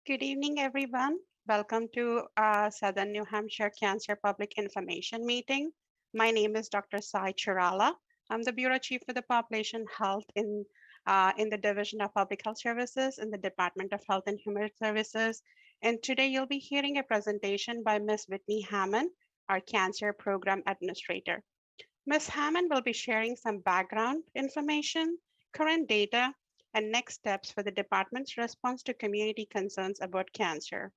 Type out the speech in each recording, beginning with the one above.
Good evening, everyone. Welcome to Southern New Hampshire Cancer Public Information Meeting. My name is Dr. Sai Chirala. I'm the Bureau Chief for the Population Health in the Division of Public Health Services in the Department of Health and Human Services. And today you'll be hearing a presentation by Ms. Whitney Hammond, our Cancer Program Administrator. Ms. Hammond will be sharing some background information, current data, and next steps for the department's response to community concerns about cancer.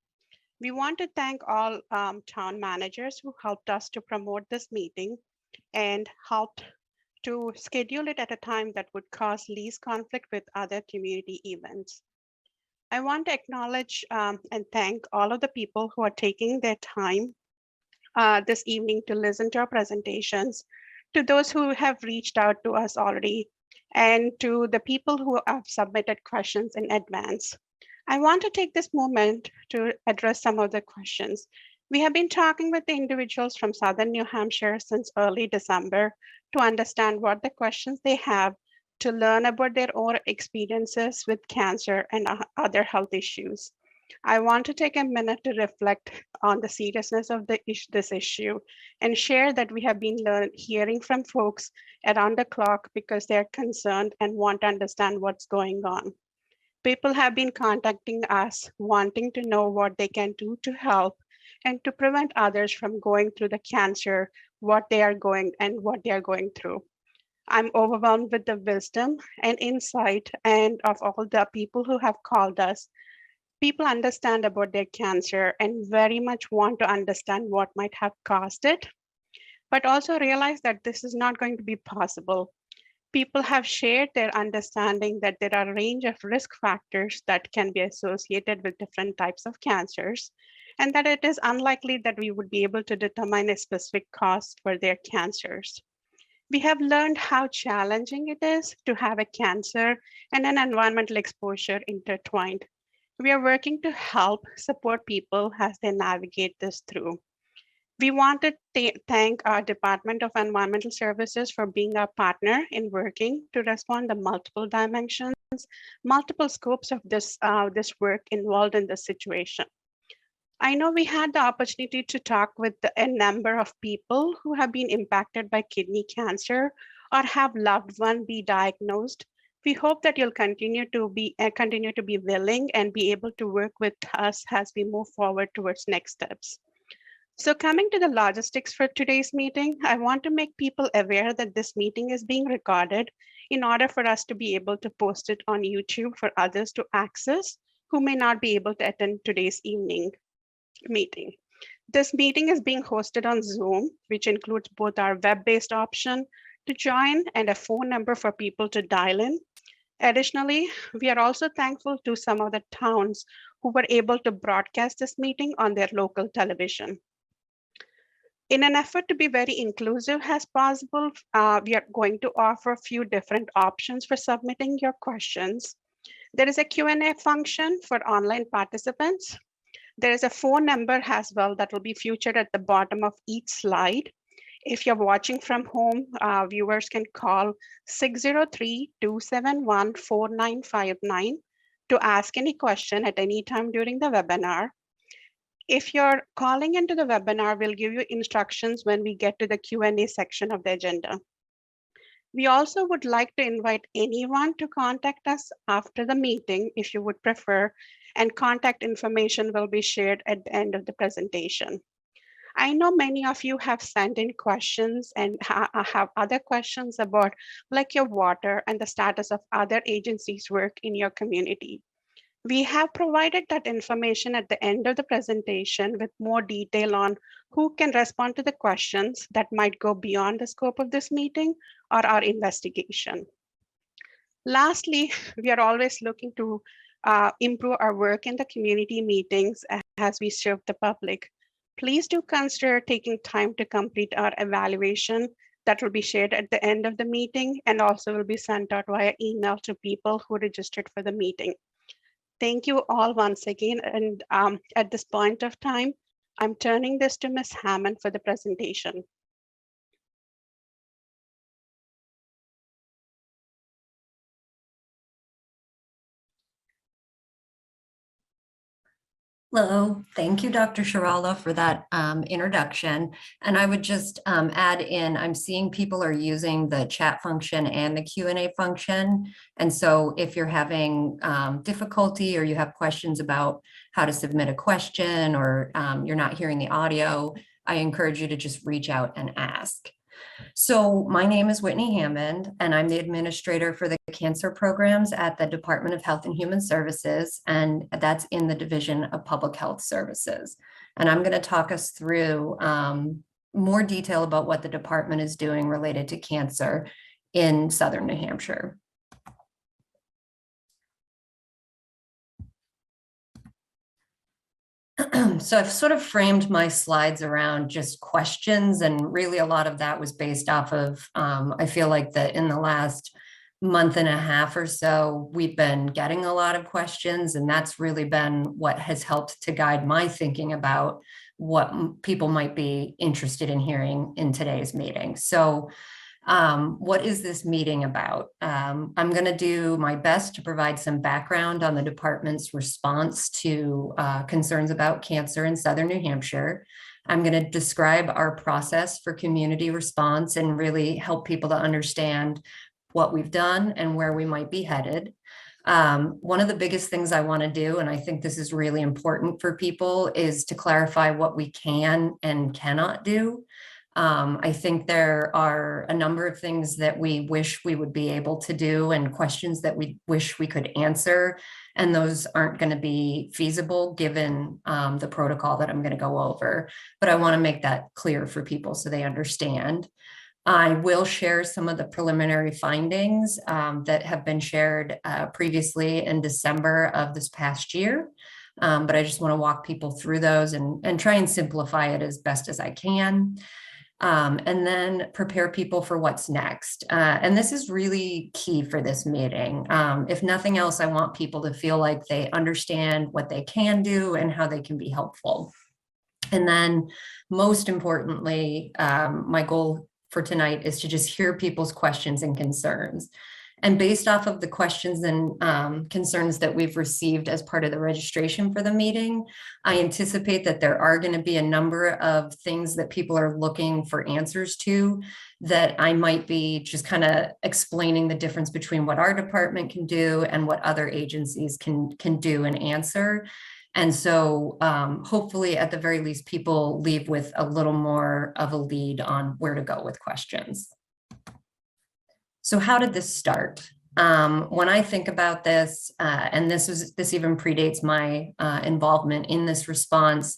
We want to thank all town managers who helped us to promote this meeting and helped to schedule it at a time that would cause least conflict with other community events. I want to acknowledge and thank all of the people who are taking their time this evening to listen to our presentations, to those who have reached out to us already, and to the people who have submitted questions in advance. I want to take this moment to address some of the questions. We have been talking with the individuals from Southern New Hampshire since early December to understand what the questions they have, to learn about their own experiences with cancer and other health issues. I want to take a minute to reflect on the seriousness of this issue and share that we have been hearing from folks around the clock because they're concerned and want to understand what's going on. People have been contacting us wanting to know what they can do to help and to prevent others from going through the cancer, what they are going through. I'm overwhelmed with the wisdom and insight and of all the people who have called us. People understand about their cancer and very much want to understand what might have caused it, but also realize that this is not going to be possible. People have shared their understanding that there are a range of risk factors that can be associated with different types of cancers, and that it is unlikely that we would be able to determine a specific cause for their cancers. We have learned how challenging it is to have a cancer and an environmental exposure intertwined. We are working to help support people as they navigate this through. We want to thank our Department of Environmental Services for being our partner in working to respond to multiple dimensions, multiple scopes of this work involved in this situation. I know we had the opportunity to talk with a number of people who have been impacted by kidney cancer or have loved one be diagnosed. We hope that you'll continue to be willing and be able to work with us as we move forward towards next steps. So coming to the logistics for today's meeting, I want to make people aware that this meeting is being recorded in order for us to be able to post it on YouTube for others to access who may not be able to attend today's evening meeting. This meeting is being hosted on Zoom, which includes both our web-based option to join and a phone number for people to dial in. Additionally, we are also thankful to some of the towns who were able to broadcast this meeting on their local television. In an effort to be very inclusive as possible, we are going to offer a few different options for submitting your questions. There is a Q&A function for online participants. There is a phone number as well that will be featured at the bottom of each slide. If you're watching from home, viewers can call 603-271-4959 to ask any question at any time during the webinar. If you're calling into the webinar, we'll give you instructions when we get to the Q&A section of the agenda. We also would like to invite anyone to contact us after the meeting if you would prefer, and contact information will be shared at the end of the presentation. I know many of you have sent in questions and have other questions about like your water and the status of other agencies' work in your community. We have provided that information at the end of the presentation with more detail on who can respond to the questions that might go beyond the scope of this meeting or our investigation. Lastly, we are always looking to improve our work in the community meetings as we serve the public. Please do consider taking time to complete our evaluation that will be shared at the end of the meeting and also will be sent out via email to people who registered for the meeting. Thank you all once again. And at this point of time, I'm turning this to Ms. Hammond for the presentation. Hello, thank you, Dr. Sharala, for that introduction. And I would just add in, I'm seeing people are using the chat function and the Q&A function. And so if you're having difficulty or you have questions about how to submit a question or you're not hearing the audio, I encourage you to just reach out and ask. So my name is Whitney Hammond, and I'm the administrator for the cancer programs at the Department of Health and Human Services, and that's in the Division of Public Health Services. And I'm going to talk us through more detail about what the department is doing related to cancer in Southern New Hampshire. So I've sort of framed my slides around just questions, and really a lot of that was based off of, I feel like that in the last month and a half or so, we've been getting a lot of questions, and that's really been what has helped to guide my thinking about what people might be interested in hearing in today's meeting. So what is this meeting about? I'm going to do my best to provide some background on the department's response to concerns about cancer in Southern New Hampshire. I'm going to describe our process for community response and really help people to understand what we've done and where we might be headed. One of the biggest things I want to do, and I think this is really important for people, is to clarify what we can and cannot do. I think there are a number of things that we wish we would be able to do and questions that we wish we could answer, and those aren't going to be feasible given the protocol that I'm going to go over. But I want to make that clear for people so they understand. I will share some of the preliminary findings that have been shared previously in December of this past year. But I just want to walk people through those and try and simplify it as best as I can. And then prepare people for what's next. And this is really key for this meeting. If nothing else, I want people to feel like they understand what they can do and how they can be helpful. And then most importantly, my goal for tonight is to just hear people's questions and concerns. And based off of the questions and concerns that we've received as part of the registration for the meeting, I anticipate that there are going to be a number of things that people are looking for answers to that I might be just kind of explaining the difference between what our department can do and what other agencies can do and answer. And so hopefully, at the very least, people leave with a little more of a lead on where to go with questions. So how did this start? When I think about this, and this even predates my involvement in this response,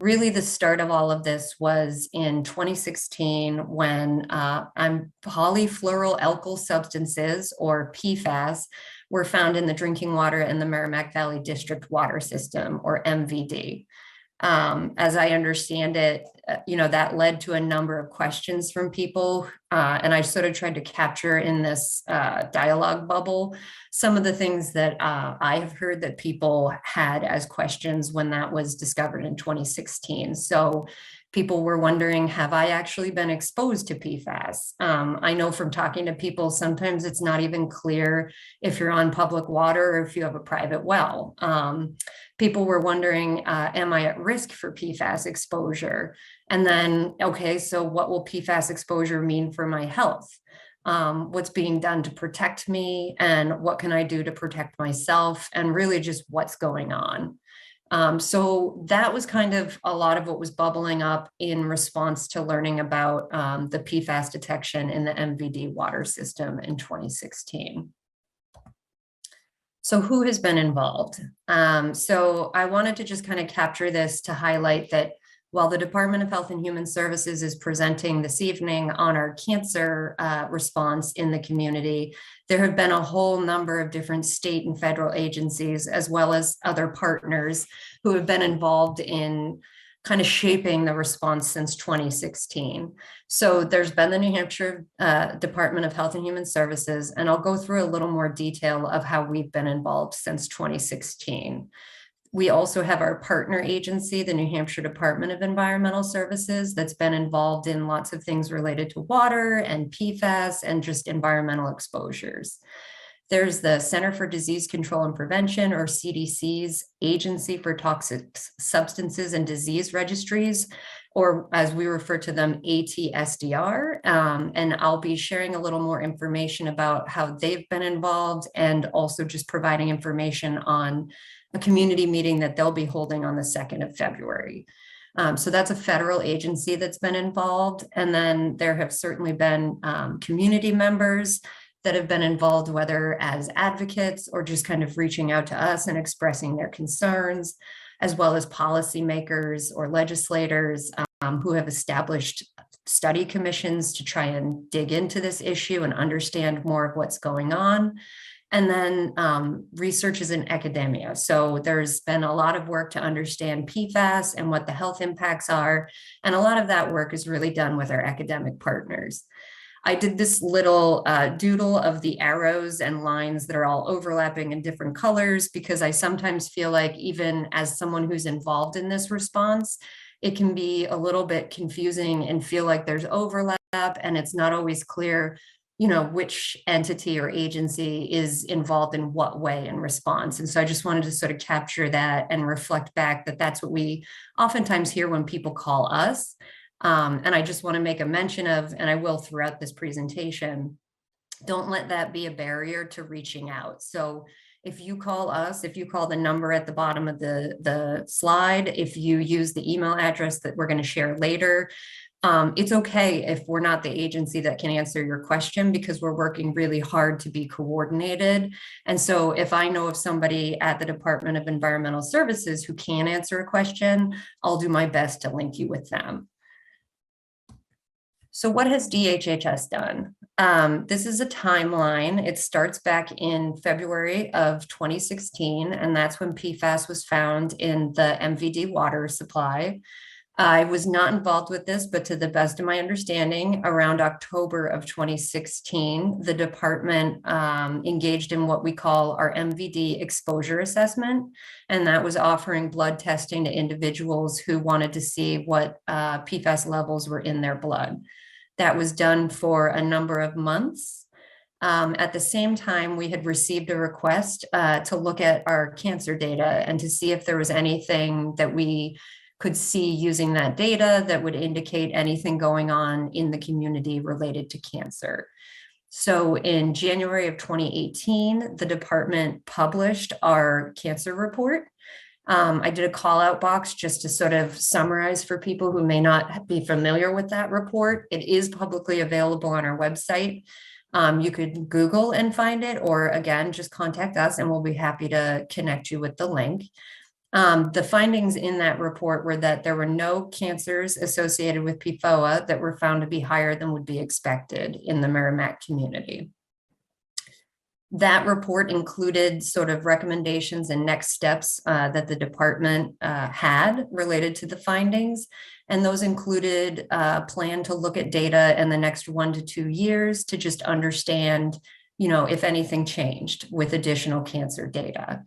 really the start of all of this was in 2016 when polyfluoroalkyl substances, or PFAS, were found in the drinking water in the Merrimack Valley District Water System, or MVD. As I understand it, that led to a number of questions from people. And I sort of tried to capture in this dialogue bubble some of the things that I have heard that people had as questions when that was discovered in 2016. So people were wondering, have I actually been exposed to PFAS? I know from talking to people, sometimes it's not even clear if you're on public water or if you have a private well. People were wondering, am I at risk for PFAS exposure? And then, okay, so what will PFAS exposure mean for my health? What's being done to protect me, and what can I do to protect myself, and really just what's going on. So that was kind of a lot of what was bubbling up in response to learning about the PFAS detection in the MVD water system in 2016. So who has been involved? So I wanted to just kind of capture this to highlight that while the Department of Health and Human Services is presenting this evening on our cancer response in the community, there have been a whole number of different state and federal agencies, as well as other partners who have been involved in kind of shaping the response since 2016. So there's been the New Hampshire Department of Health and Human Services, and I'll go through a little more detail of how we've been involved since 2016. We also have our partner agency, the New Hampshire Department of Environmental Services, that's been involved in lots of things related to water and PFAS and just environmental exposures. There's the Center for Disease Control and Prevention, or CDC's Agency for Toxic Substances and Disease Registries, or as we refer to them, ATSDR. And I'll be sharing a little more information about how they've been involved, and also just providing information on a community meeting that they'll be holding on the 2nd of February. So that's a federal agency that's been involved. And then there have certainly been community members that have been involved, whether as advocates or just kind of reaching out to us and expressing their concerns, as well as policymakers or legislators who have established study commissions to try and dig into this issue and understand more of what's going on. And then researchers in academia. So there's been a lot of work to understand PFAS and what the health impacts are. And a lot of that work is really done with our academic partners. I did this little doodle of the arrows and lines that are all overlapping in different colors, because I sometimes feel like, even as someone who's involved in this response, it can be a little bit confusing and feel like there's overlap, and it's not always clear, which entity or agency is involved in what way in response. And so I just wanted to sort of capture that and reflect back that that's what we oftentimes hear when people call us. And I just want to make a mention of, and I will throughout this presentation, don't let that be a barrier to reaching out. So if you call us, if you call the number at the bottom of the slide, if you use the email address that we're going to share later, it's okay if we're not the agency that can answer your question, because we're working really hard to be coordinated. And so if I know of somebody at the Department of Environmental Services who can answer a question, I'll do my best to link you with them. So what has DHHS done? This is a timeline. It starts back in February of 2016, and that's when PFAS was found in the MVD water supply. I was not involved with this, but to the best of my understanding, around October of 2016, the department engaged in what we call our MVD exposure assessment. And that was offering blood testing to individuals who wanted to see what PFAS levels were in their blood. That was done for a number of months. At the same time, we had received a request to look at our cancer data and to see if there was anything that we could see using that data that would indicate anything going on in the community related to cancer. So in January of 2018, the department published our cancer report. I did a call out box just to sort of summarize for people who may not be familiar with that report. It is publicly available on our website. You could Google and find it, or again, just contact us and we'll be happy to connect you with the link. The findings in that report were that there were no cancers associated with PFOA that were found to be higher than would be expected in the Merrimack community. That report included sort of recommendations and next steps that the department had related to the findings. And those included a plan to look at data in the next 1 to 2 years to just understand, if anything changed with additional cancer data.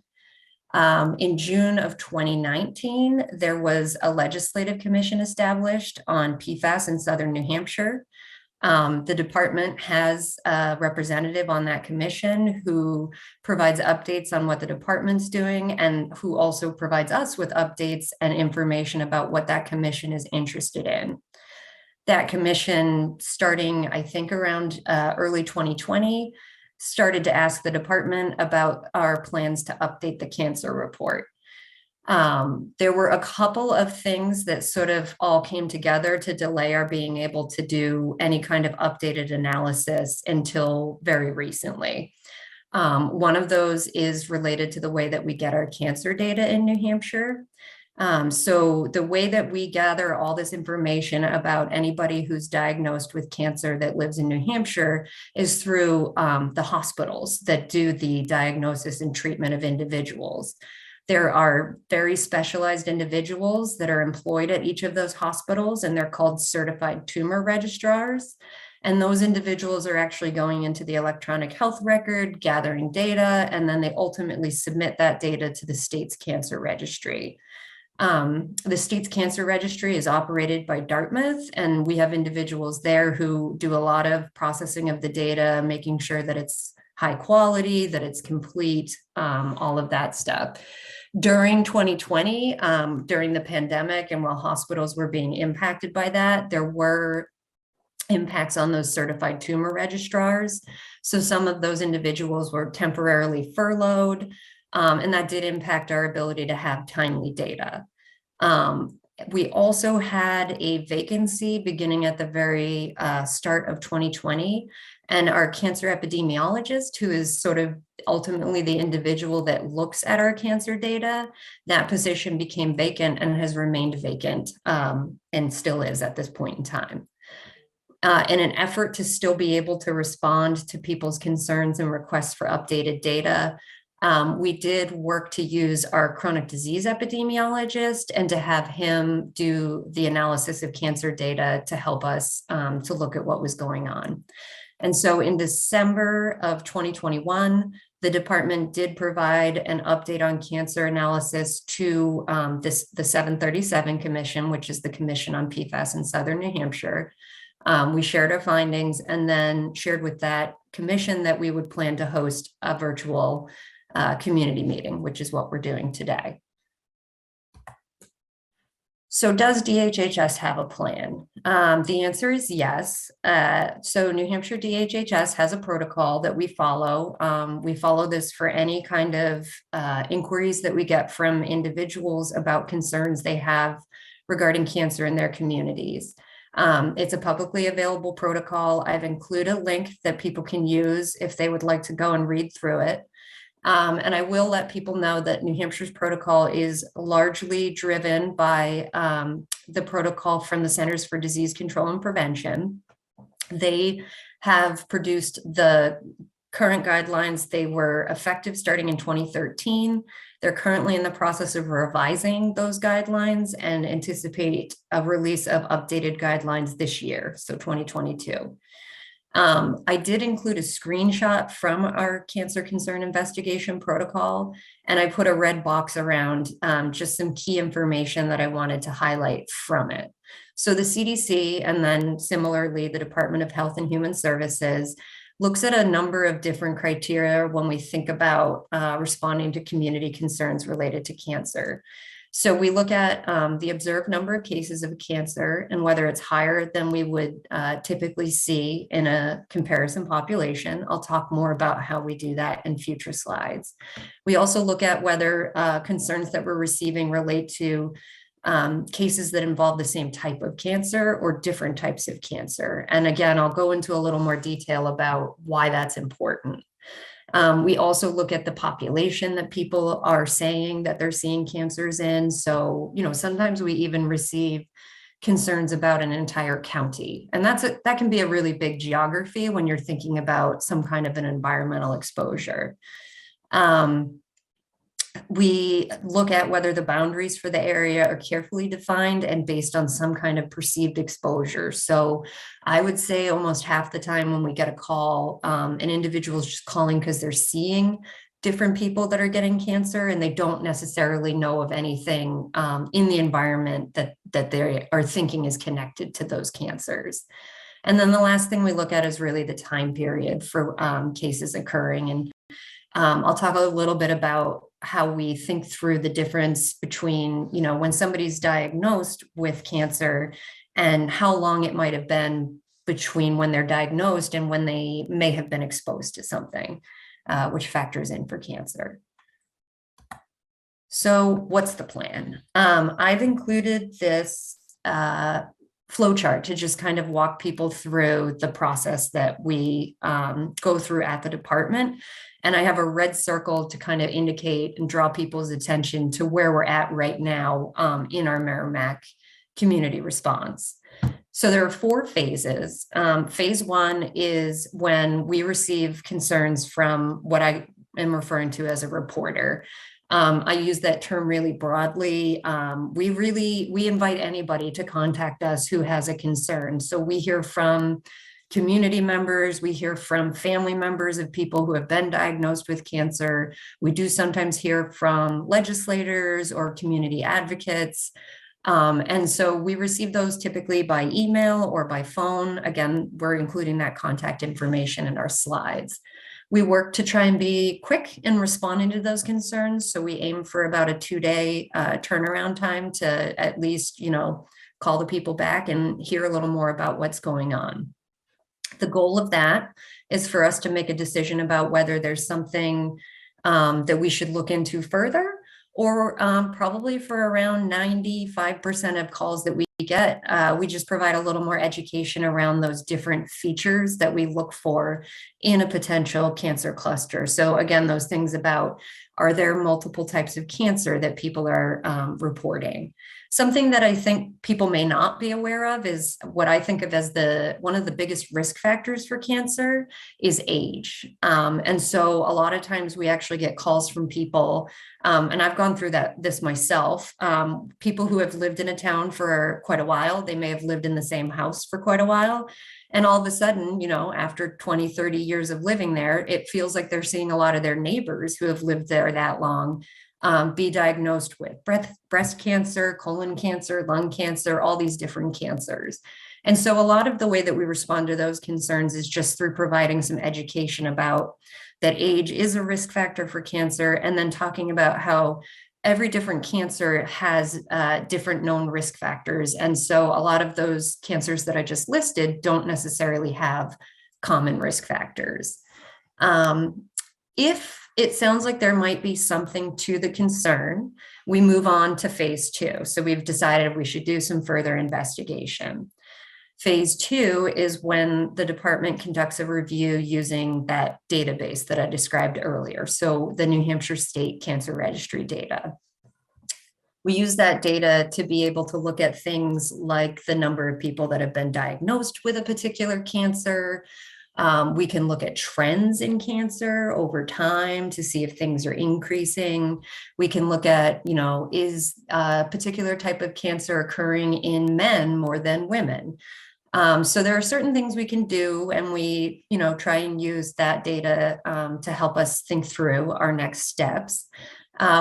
In June of 2019, there was a legislative commission established on PFAS in Southern New Hampshire. The department has a representative on that commission who provides updates on what the department's doing, and who also provides us with updates and information about what that commission is interested in. That commission, starting, I think, around early 2020, started to ask the department about our plans to update the cancer report. There were a couple of things that sort of all came together to delay our being able to do any kind of updated analysis until very recently. One of those is related to the way that we get our cancer data in New Hampshire. So the way that we gather all this information about anybody who's diagnosed with cancer that lives in New Hampshire is through the hospitals that do the diagnosis and treatment of individuals. There are very specialized individuals that are employed at each of those hospitals, and they're called certified tumor registrars. And those individuals are actually going into the electronic health record, gathering data, and then they ultimately submit that data to the state's cancer registry. The state's cancer registry is operated by Dartmouth, and we have individuals there who do a lot of processing of the data, making sure that it's high quality, that it's complete, all of that stuff. During 2020, during the pandemic, and while hospitals were being impacted by that, there were impacts on those certified tumor registrars. So some of those individuals were temporarily furloughed, and that did impact our ability to have timely data. We also had a vacancy beginning at the very start of 2020, and our cancer epidemiologist, who is sort of ultimately the individual that looks at our cancer data, that position became vacant and has remained vacant, and still is at this point in time. In an effort to still be able to respond to people's concerns and requests for updated data, we did work to use our chronic disease epidemiologist and to have him do the analysis of cancer data to help us to look at what was going on. And so in December of 2021, the department did provide an update on cancer analysis to the 737 Commission, which is the Commission on PFAS in Southern New Hampshire. We shared our findings and then shared with that commission that we would plan to host a virtual community meeting, which is what we're doing today. So does DHHS have a plan? The answer is yes. So New Hampshire DHHS has a protocol that we follow. We follow this for any kind of inquiries that we get from individuals about concerns they have regarding cancer in their communities. It's a publicly available protocol. I've included a link that people can use if they would like to go and read through it. And I will let people know that New Hampshire's protocol is largely driven by the protocol from the Centers for Disease Control and Prevention. They have produced the current guidelines. They were effective starting in 2013. They're currently in the process of revising those guidelines and anticipate a release of updated guidelines this year, so 2022. I did include a screenshot from our cancer concern investigation protocol, and I put a red box around just some key information that I wanted to highlight from it. So the CDC, and then similarly, the Department of Health and Human Services, looks at a number of different criteria when we think about responding to community concerns related to cancer. So we look at the observed number of cases of cancer and whether it's higher than we would typically see in a comparison population. I'll talk more about how we do that in future slides. We also look at whether concerns that we're receiving relate to cases that involve the same type of cancer or different types of cancer. And again, I'll go into a little more detail about why that's important. We also look at the population that people are saying that they're seeing cancers in. So, sometimes we even receive concerns about an entire county. And that can be a really big geography when you're thinking about some kind of an environmental exposure. We look at whether the boundaries for the area are carefully defined and based on some kind of perceived exposure. So I would say almost half the time when we get a call, an individual is just calling because they're seeing different people that are getting cancer and they don't necessarily know of anything in the environment that they are thinking is connected to those cancers. And then the last thing we look at is really the time period for cases occurring. And I'll talk a little bit about how we think through the difference between, when somebody's diagnosed with cancer and how long it might have been between when they're diagnosed and when they may have been exposed to something, which factors in for cancer. So what's the plan? I've included this flowchart to just kind of walk people through the process that we go through at the department. And I have a red circle to kind of indicate and draw people's attention to where we're at right now in our Merrimack community response. So there are 4 phases. Phase 1 is when we receive concerns from what I am referring to as a reporter. I use that term really broadly. We invite anybody to contact us who has a concern. So we hear from community members, we hear from family members of people who have been diagnosed with cancer. We do sometimes hear from legislators or community advocates. And so we receive those typically by email or by phone. Again, we're including that contact information in our slides. We work to try and be quick in responding to those concerns. So we aim for about a 2-day turnaround time to at least, call the people back and hear a little more about what's going on. The goal of that is for us to make a decision about whether there's something that we should look into further, or probably for around 95% of calls that we get, we just provide a little more education around those different features that we look for in a potential cancer cluster. So again, those things about, are there multiple types of cancer that people are reporting? Something that I think people may not be aware of is what I think of as one of the biggest risk factors for cancer is age. And so a lot of times we actually get calls from people, and I've gone through this myself, people who have lived in a town for quite a while. They may have lived in the same house for quite a while. And all of a sudden, after 20, 30 years of living there, it feels like they're seeing a lot of their neighbors who have lived there that long be diagnosed with breast cancer, colon cancer, lung cancer, all these different cancers. And so a lot of the way that we respond to those concerns is just through providing some education about that age is a risk factor for cancer, and then talking about how every different cancer has different known risk factors. And so a lot of those cancers that I just listed don't necessarily have common risk factors. If it sounds like there might be something to the concern, we move on to phase 2. So we've decided we should do some further investigation. Phase 2 is when the department conducts a review using that database that I described earlier. So the New Hampshire State Cancer Registry data. We use that data to be able to look at things like the number of people that have been diagnosed with a particular cancer. We can look at trends in cancer over time to see if things are increasing. We can look at, is a particular type of cancer occurring in men more than women? So there are certain things we can do, and we, try and use that data to help us think through our next steps.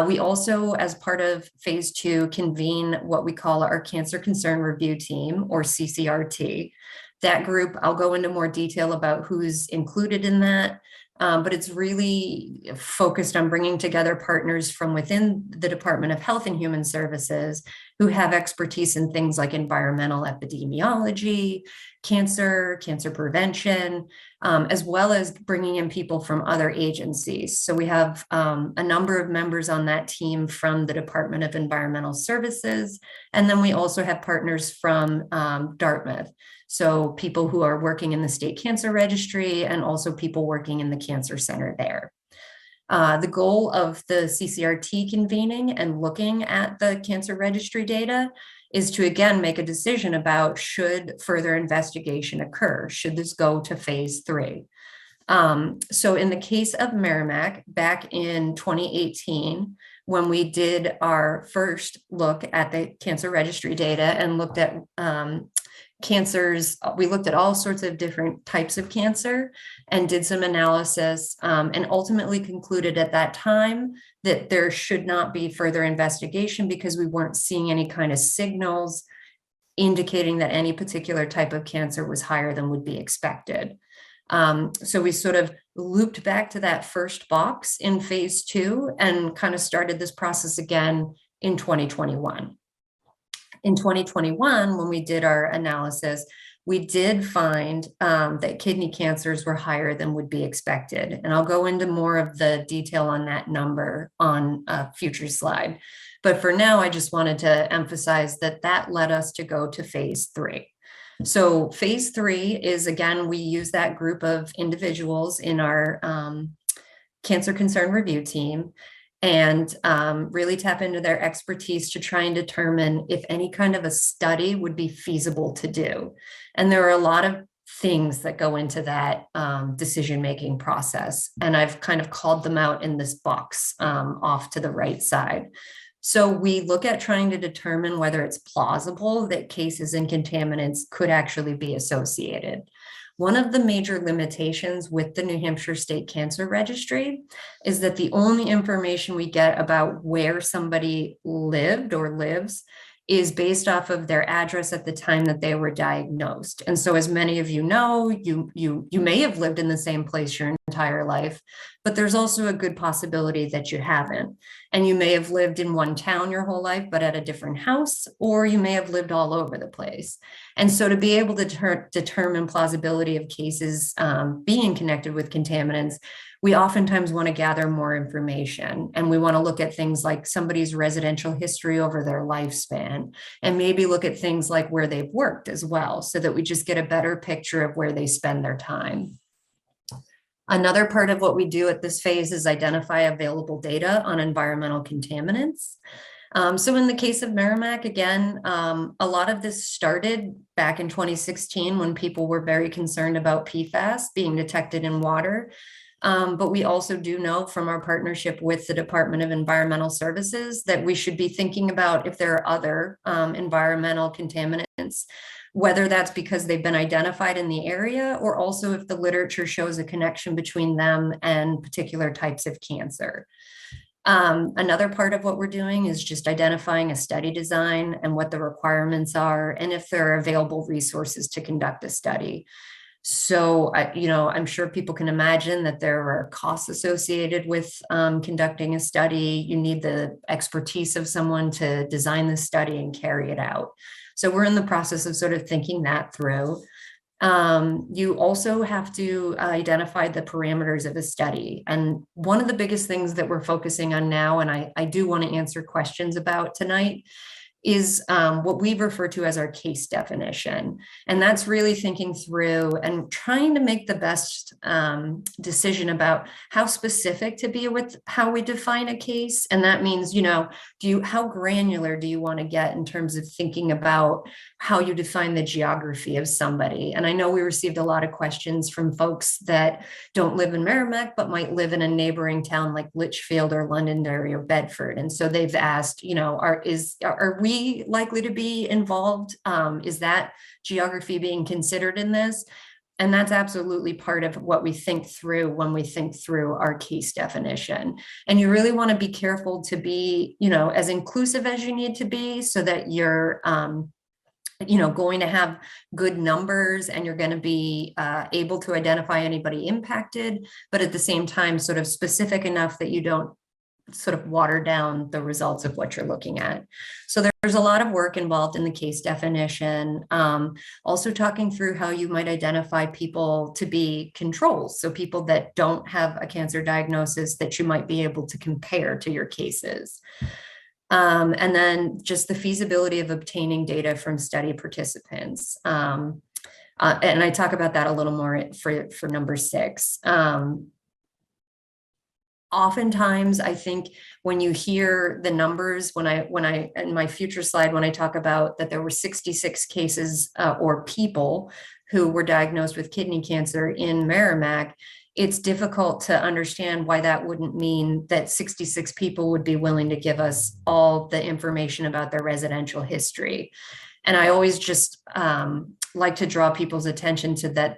We also, as part of phase 2, convene what we call our Cancer Concern Review Team, or CCRT. That group, I'll go into more detail about who's included in that, but it's really focused on bringing together partners from within the Department of Health and Human Services who have expertise in things like environmental epidemiology, cancer prevention, as well as bringing in people from other agencies. So we have a number of members on that team from the Department of Environmental Services, and then we also have partners from Dartmouth. So people who are working in the State Cancer Registry, and also people working in the Cancer Center there. The goal of the CCRT convening and looking at the cancer registry data is to, again, make a decision about should further investigation occur? Should this go to phase 3? So in the case of Merrimack, back in 2018, when we did our first look at the cancer registry data and looked at cancers, we looked at all sorts of different types of cancer and did some analysis, and ultimately concluded at that time that there should not be further investigation because we weren't seeing any kind of signals indicating that any particular type of cancer was higher than would be expected. So we sort of looped back to that first box in phase 2 and kind of started this process again in 2021. In 2021, when we did our analysis, we did find that kidney cancers were higher than would be expected. And I'll go into more of the detail on that number on a future slide. But for now, I just wanted to emphasize that that led us to go to phase 3. So phase 3 is, again, we use that group of individuals in our Cancer Concern Review Team, and really tap into their expertise to try and determine if any kind of a study would be feasible to do. And there are a lot of things that go into that decision-making process. And I've kind of called them out in this box off to the right side. So we look at trying to determine whether it's plausible that cases and contaminants could actually be associated. One of the major limitations with the New Hampshire State Cancer Registry is that the only information we get about where somebody lived or lives is based off of their address at the time that they were diagnosed. And so, as many of you know, you may have lived in the same place your entire entire life, but there's also a good possibility that you haven't. And you may have lived in one town your whole life, but at a different house, or you may have lived all over the place. And so to be able to determine plausibility of cases being connected with contaminants, we oftentimes want to gather more information, and we want to look at things like somebody's residential history over their lifespan, and maybe look at things like where they've worked as well, so that we just get a better picture of where they spend their time. Another part of what we do at this phase is identify available data on environmental contaminants. So in the case of Merrimack, again, a lot of this started back in 2016 when people were very concerned about PFAS being detected in water. But we also do know from our partnership with the Department of Environmental Services that we should be thinking about if there are other environmental contaminants, whether that's because they've been identified in the area, or also if the literature shows a connection between them and particular types of cancer. Another part of what we're doing is just identifying a study design and what the requirements are, and if there are available resources to conduct a study. So, I'm sure people can imagine that there are costs associated with conducting a study. You need the expertise of someone to design the study and carry it out. So we're in the process of sort of thinking that through. You also have to identify the parameters of a study. And one of the biggest things that we're focusing on now, and I do want to answer questions about tonight, is what we refer to as our case definition. And that's really thinking through and trying to make the best decision about how specific to be with how we define a case. And that means, how granular do you want to get in terms of thinking about how you define the geography of somebody? And I know we received a lot of questions from folks that don't live in Merrimack, but might live in a neighboring town like Litchfield or Londonderry or Bedford. And so they've asked, are we likely to be involved? Is that geography being considered in this? And that's absolutely part of what we think through when we think through our case definition. And you really want to be careful to be, as inclusive as you need to be, so that you're, going to have good numbers, and you're going to be able to identify anybody impacted, but at the same time, sort of specific enough that you don't sort of water down the results of what you're looking at. So there's a lot of work involved in the case definition. Also talking through how you might identify people to be controls. So people that don't have a cancer diagnosis that you might be able to compare to your cases. And then just the feasibility of obtaining data from study participants. And I talk about that a little more for number 6. Oftentimes, I think when you hear the numbers, when I in my future slide, when I talk about that there were 66 cases or people who were diagnosed with kidney cancer in Merrimack, it's difficult to understand why that wouldn't mean that 66 people would be willing to give us all the information about their residential history. And I always just like to draw people's attention to that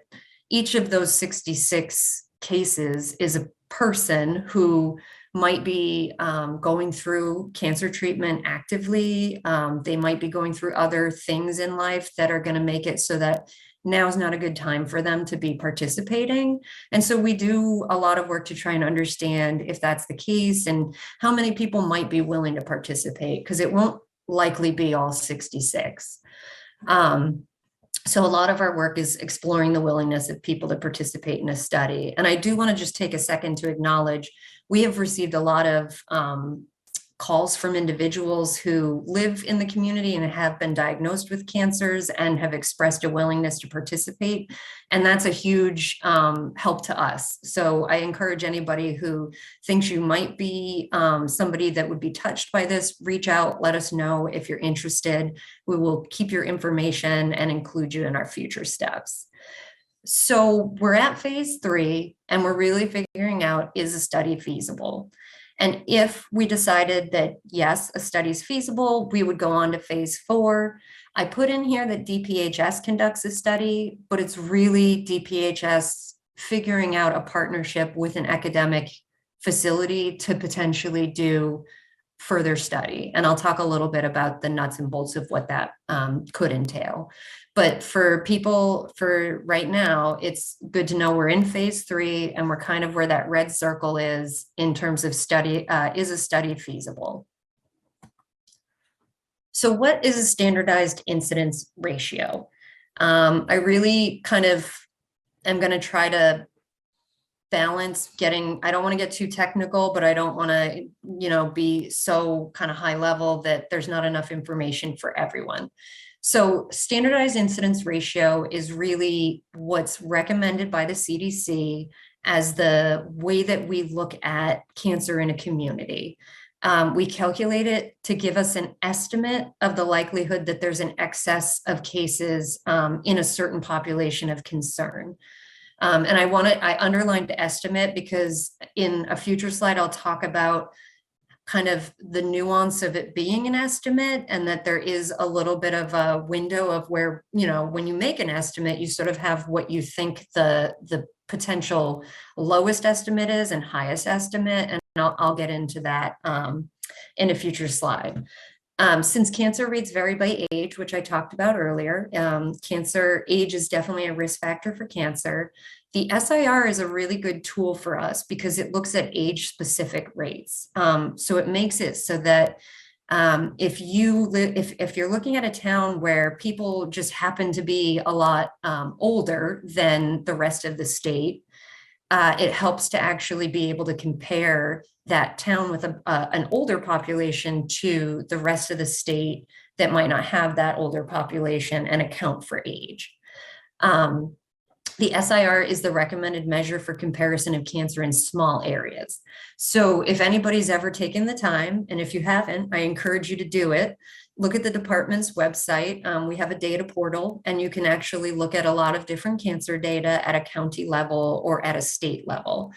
each of those 66 cases is a person who might be going through cancer treatment actively. They might be going through other things in life that are going to make it so that now is not a good time for them to be participating. And so we do a lot of work to try and understand if that's the case and how many people might be willing to participate, because it won't likely be all 66. So a lot of our work is exploring the willingness of people to participate in a study. And I do want to just take a second to acknowledge we have received a lot of calls from individuals who live in the community and have been diagnosed with cancers and have expressed a willingness to participate. And that's a huge help to us. So I encourage anybody who thinks you might be somebody that would be touched by this, reach out, let us know if you're interested. We will keep your information and include you in our future steps. So we're at phase 3, and we're really figuring out, is a study feasible? And if we decided that, yes, a study is feasible, we would go on to phase 4. I put in here that DPHS conducts a study, but it's really DPHS figuring out a partnership with an academic facility to potentially do further study. And I'll talk a little bit about the nuts and bolts of what that could entail. But for people, for right now, it's good to know we're in phase 3 and we're kind of where that red circle is in terms of study, is a study feasible? So what is a standardized incidence ratio? I really kind of am going to try to balance I don't want to get too technical, but I don't want to, be so kind of high level that there's not enough information for everyone. So standardized incidence ratio is really what's recommended by the CDC as the way that we look at cancer in a community. We calculate it to give us an estimate of the likelihood that there's an excess of cases in a certain population of concern. And I underlined the estimate because in a future slide, I'll talk about kind of the nuance of it being an estimate, and that there is a little bit of a window of where, when you make an estimate, you sort of have what you think the potential lowest estimate is and highest estimate. And I'll get into that in a future slide. Since cancer rates vary by age, which I talked about earlier, cancer age is definitely a risk factor for cancer. The SIR is a really good tool for us because it looks at age-specific rates. So it makes it so that if you're looking at a town where people just happen to be a lot older than the rest of the state, it helps to actually be able to compare that town with an older population to the rest of the state that might not have that older population and account for age. The SIR is the recommended measure for comparison of cancer in small areas. So if anybody's ever taken the time, and if you haven't, I encourage you to do it. Look at the department's website. We have a data portal, and you can actually look at a lot of different cancer data at a county level or at a state level.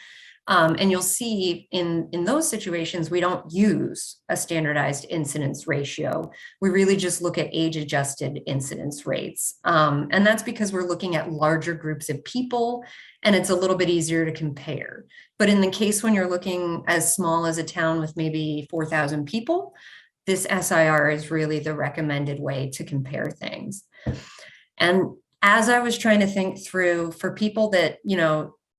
And you'll see in those situations, we don't use a standardized incidence ratio. We really just look at age-adjusted incidence rates. And that's because we're looking at larger groups of people, and it's a little bit easier to compare. But in the case when you're looking as small as a town with maybe 4,000 people, this SIR is really the recommended way to compare things. And as I was trying to think through, for people that,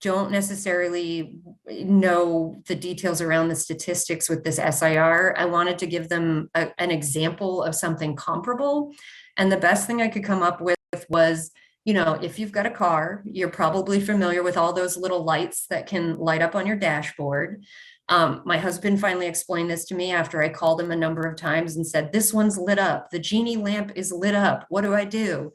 don't necessarily know the details around the statistics with this SIR, I wanted to give them an example of something comparable. And the best thing I could come up with was, if you've got a car, you're probably familiar with all those little lights that can light up on your dashboard. My husband finally explained this to me after I called him a number of times and said, this one's lit up. The genie lamp is lit up. What do I do?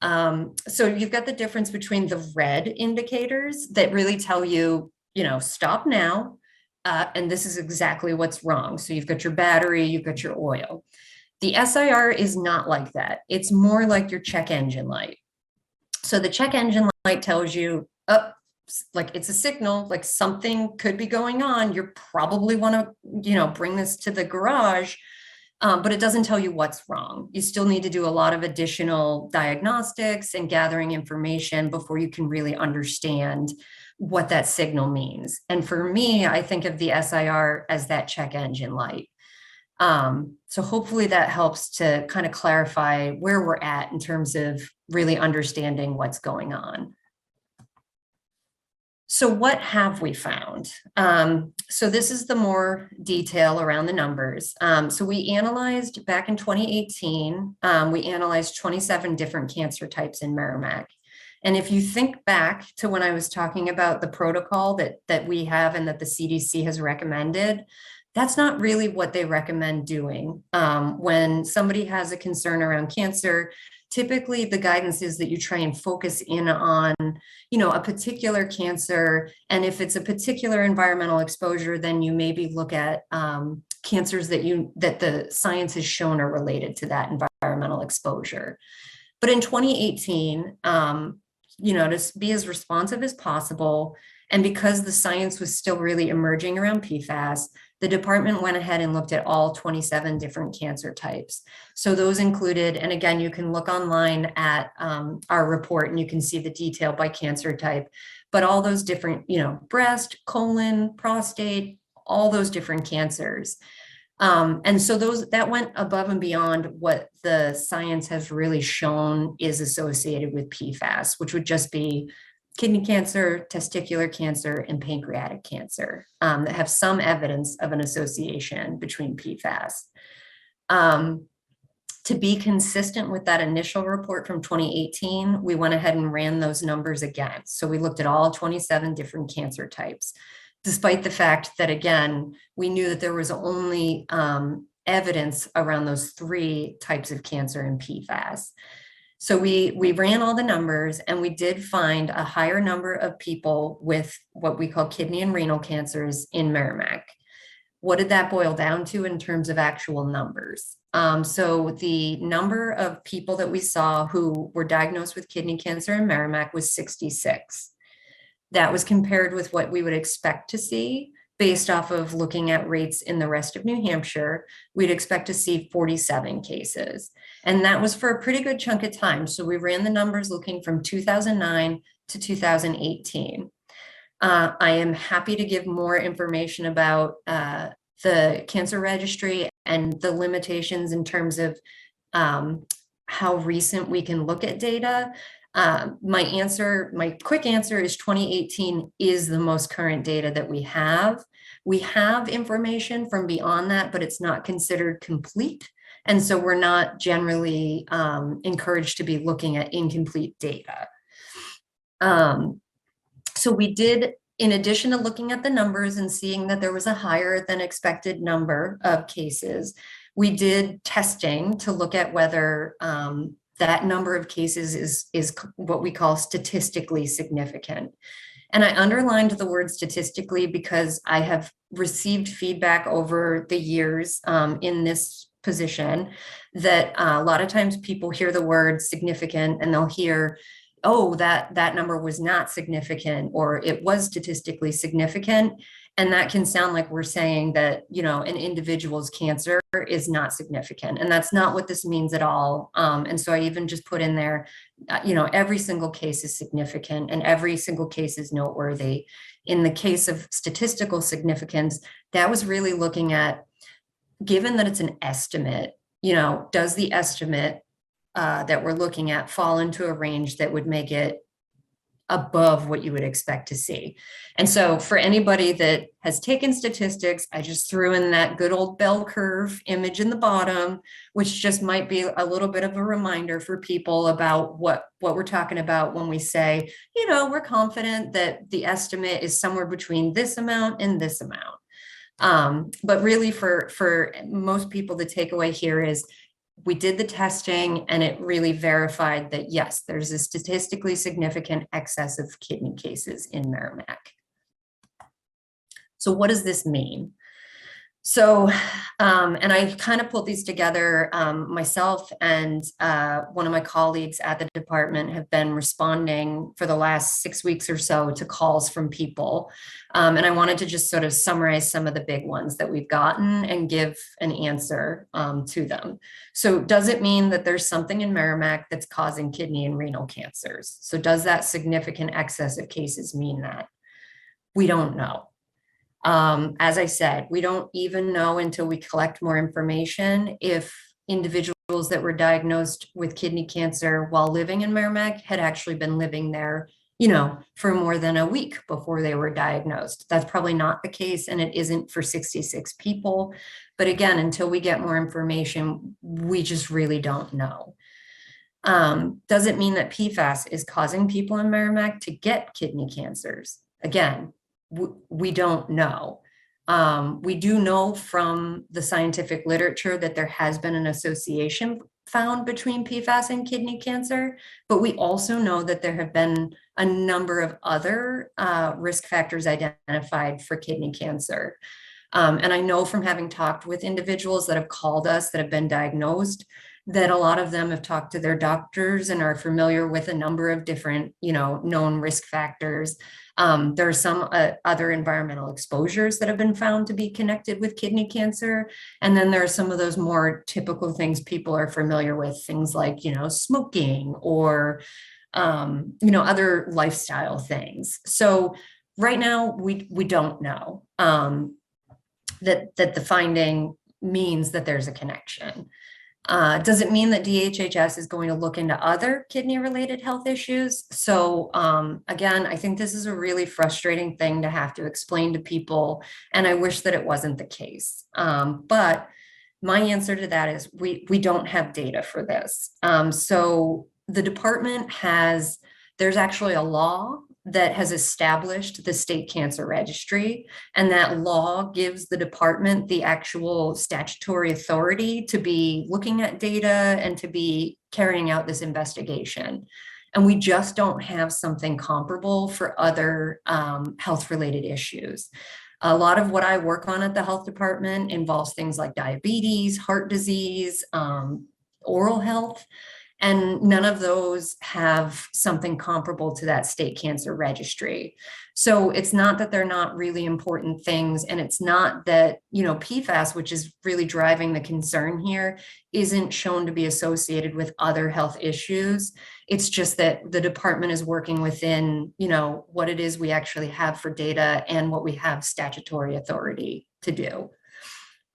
So you've got the difference between the red indicators that really tell you, stop now. And this is exactly what's wrong. So you've got your battery, you've got your oil. The SIR is not like that. It's more like your check engine light. So the check engine light tells you, like it's a signal, like something could be going on. You probably want to, bring this to the garage. But it doesn't tell you what's wrong. You still need to do a lot of additional diagnostics and gathering information before you can really understand what that signal means. And for me, I think of the SIR as that check engine light. So hopefully that helps to kind of clarify where we're at in terms of really understanding what's going on. So what have we found? So this is the more detail around the numbers. So we analyzed back in 2018, we analyzed 27 different cancer types in Merrimack. And if you think back to when I was talking about the protocol that we have and that the CDC has recommended, that's not really what they recommend doing. When somebody has a concern around cancer, typically the guidance is that you try and focus in on, a particular cancer. And if it's a particular environmental exposure, then you maybe look at cancers that the science has shown are related to that environmental exposure. But in 2018, to be as responsive as possible, and because the science was still really emerging around PFAS, the department went ahead and looked at all 27 different cancer types. So those included, and again, you can look online at our report and you can see the detail by cancer type, but all those different, breast, colon, prostate, all those different cancers. And so that went above and beyond what the science has really shown is associated with PFAS, which would just be kidney cancer, testicular cancer, and pancreatic cancer that have some evidence of an association between PFAS. To be consistent with that initial report from 2018, we went ahead and ran those numbers again. So we looked at all 27 different cancer types, despite the fact that, again, we knew that there was only evidence around those 3 types of cancer in PFAS. So we ran all the numbers, and we did find a higher number of people with what we call kidney and renal cancers in Merrimack. What did that boil down to in terms of actual numbers? So the number of people that we saw who were diagnosed with kidney cancer in Merrimack was 66. That was compared with what we would expect to see based off of looking at rates in the rest of New Hampshire. We'd expect to see 47 cases. And that was for a pretty good chunk of time. So we ran the numbers looking from 2009 to 2018. I am happy to give more information about the cancer registry and the limitations in terms of how recent we can look at data. My quick answer is 2018 is the most current data that we have. We have information from beyond that, but it's not considered complete. And so we're not generally encouraged to be looking at incomplete data. So we did, in addition to looking at the numbers and seeing that there was a higher than expected number of cases, we did testing to look at whether that number of cases is what we call statistically significant. And I underlined the word statistically because I have received feedback over the years in this position that a lot of times people hear the word significant and they'll hear, oh, that number was not significant, or it was statistically significant. And that can sound like we're saying that, an individual's cancer is not significant. And that's not what this means at all. And so I even just put in there, every single case is significant and every single case is noteworthy. In the case of statistical significance, that was really looking at, given that it's an estimate, does the estimate that we're looking at fall into a range that would make it above what you would expect to see. And so for anybody that has taken statistics, I just threw in that good old bell curve image in the bottom, which just might be a little bit of a reminder for people about what we're talking about when we say, we're confident that the estimate is somewhere between this amount and this amount. But really for most people, the takeaway here is we did the testing and it really verified that, yes, there's a statistically significant excess of kidney cases in Merrimack. So what does this mean? So, and I kind of pulled these together. Myself and one of my colleagues at the department have been responding for the last 6 weeks or so to calls from people. And I wanted to just sort of summarize some of the big ones that we've gotten and give an answer to them. So does it mean that there's something in Merrimack that's causing kidney and renal cancers? So does that significant excess of cases mean that? We don't know. As I said, we don't even know until we collect more information if individuals that were diagnosed with kidney cancer while living in Merrimack had actually been living there, for more than a week before they were diagnosed. That's probably not the case, and it isn't for 66 people. But again, until we get more information, we just really don't know. Does it mean that PFAS is causing people in Merrimack to get kidney cancers? Again, we don't know. We do know from the scientific literature that there has been an association found between PFAS and kidney cancer, but we also know that there have been a number of other risk factors identified for kidney cancer. And I know from having talked with individuals that have called us that have been diagnosed, that a lot of them have talked to their doctors and are familiar with a number of different, known risk factors. There are some other environmental exposures that have been found to be connected with kidney cancer. And then there are some of those more typical things people are familiar with, things like, smoking or, other lifestyle things. So right now, we don't know that the finding means that there's a connection. Does it mean that DHHS is going to look into other kidney-related health issues? So again, I think this is a really frustrating thing to have to explain to people, and I wish that it wasn't the case. But my answer to that is we don't have data for this. So the department there's actually a law that has established the state cancer registry, and that law gives the department the actual statutory authority to be looking at data and to be carrying out this investigation. And we just don't have something comparable for other health-related issues. A lot of what I work on at the health department involves things like diabetes, heart disease, oral health. And none of those have something comparable to that state cancer registry. So it's not that they're not really important things. And it's not that, PFAS, which is really driving the concern here, isn't shown to be associated with other health issues. It's just that the department is working within, what it is we actually have for data and what we have statutory authority to do.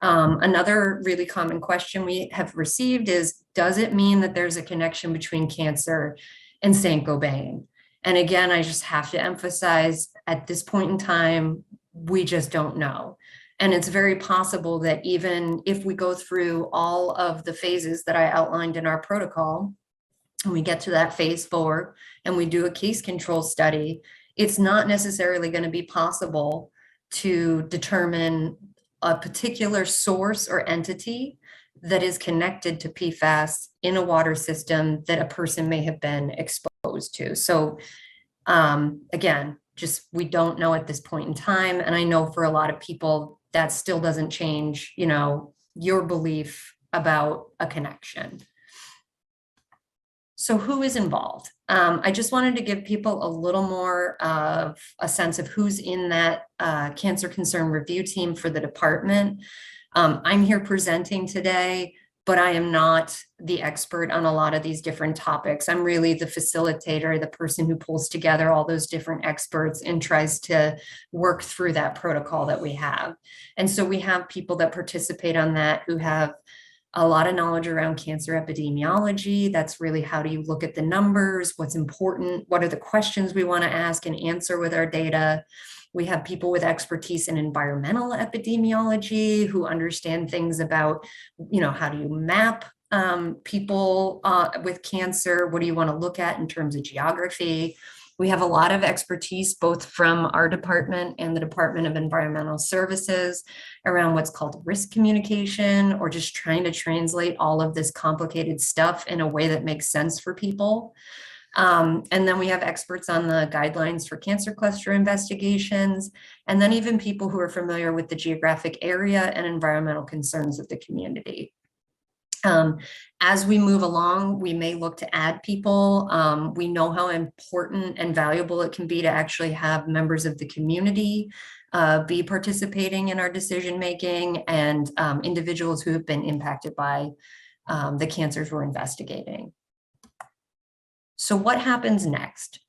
Another really common question we have received is, does it mean that there's a connection between cancer and Saint-Gobain? And again, I just have to emphasize, at this point in time, we just don't know. And it's very possible that even if we go through all of the phases that I outlined in our protocol, and we get to that phase 4 and we do a case control study, it's not necessarily going to be possible to determine a particular source or entity that is connected to PFAS in a water system that a person may have been exposed to. So again, just we don't know at this point in time. And I know for a lot of people that still doesn't change, your belief about a connection. So who is involved? I just wanted to give people a little more of a sense of who's in that cancer concern review team for the department. I'm here presenting today, but I am not the expert on a lot of these different topics. I'm really the facilitator, the person who pulls together all those different experts and tries to work through that protocol that we have. And so we have people that participate on that who have a lot of knowledge around cancer epidemiology. That's really, how do you look at the numbers? What's important? What are the questions we want to ask and answer with our data? We have people with expertise in environmental epidemiology who understand things about, how do you map people with cancer? What do you want to look at in terms of geography? We have a lot of expertise, both from our department and the Department of Environmental Services, around what's called risk communication, or just trying to translate all of this complicated stuff in a way that makes sense for people. And then we have experts on the guidelines for cancer cluster investigations, and then even people who are familiar with the geographic area and environmental concerns of the community. As we move along, we may look to add people. We know how important and valuable it can be to actually have members of the community be participating in our decision-making, and individuals who have been impacted by the cancers we're investigating. So what happens next?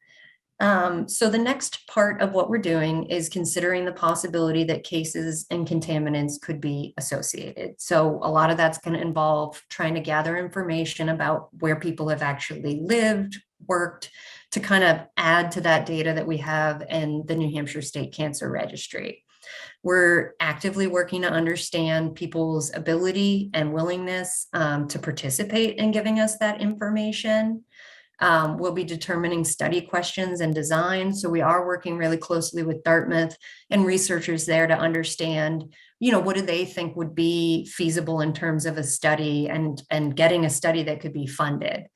So the next part of what we're doing is considering the possibility that cases and contaminants could be associated. So a lot of that's going to involve trying to gather information about where people have actually lived, worked, to kind of add to that data that we have in the New Hampshire State Cancer Registry. We're actively working to understand people's ability and willingness to participate in giving us that information. We'll be determining study questions and design. So we are working really closely with Dartmouth and researchers there to understand, what do they think would be feasible in terms of a study and getting a study that could be funded.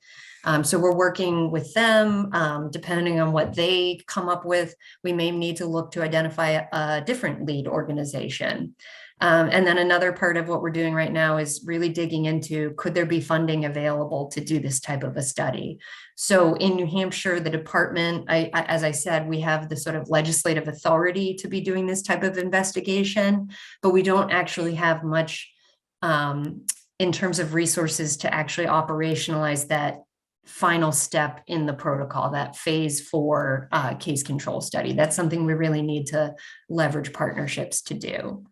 So we're working with them. Depending on what they come up with, we may need to look to identify a different lead organization. And then another part of what we're doing right now is really digging into, could there be funding available to do this type of a study? So in New Hampshire, the department, as I said, we have the sort of legislative authority to be doing this type of investigation, but we don't actually have much in terms of resources to actually operationalize that final step in the protocol, that phase 4 case control study. That's something we really need to leverage partnerships to do.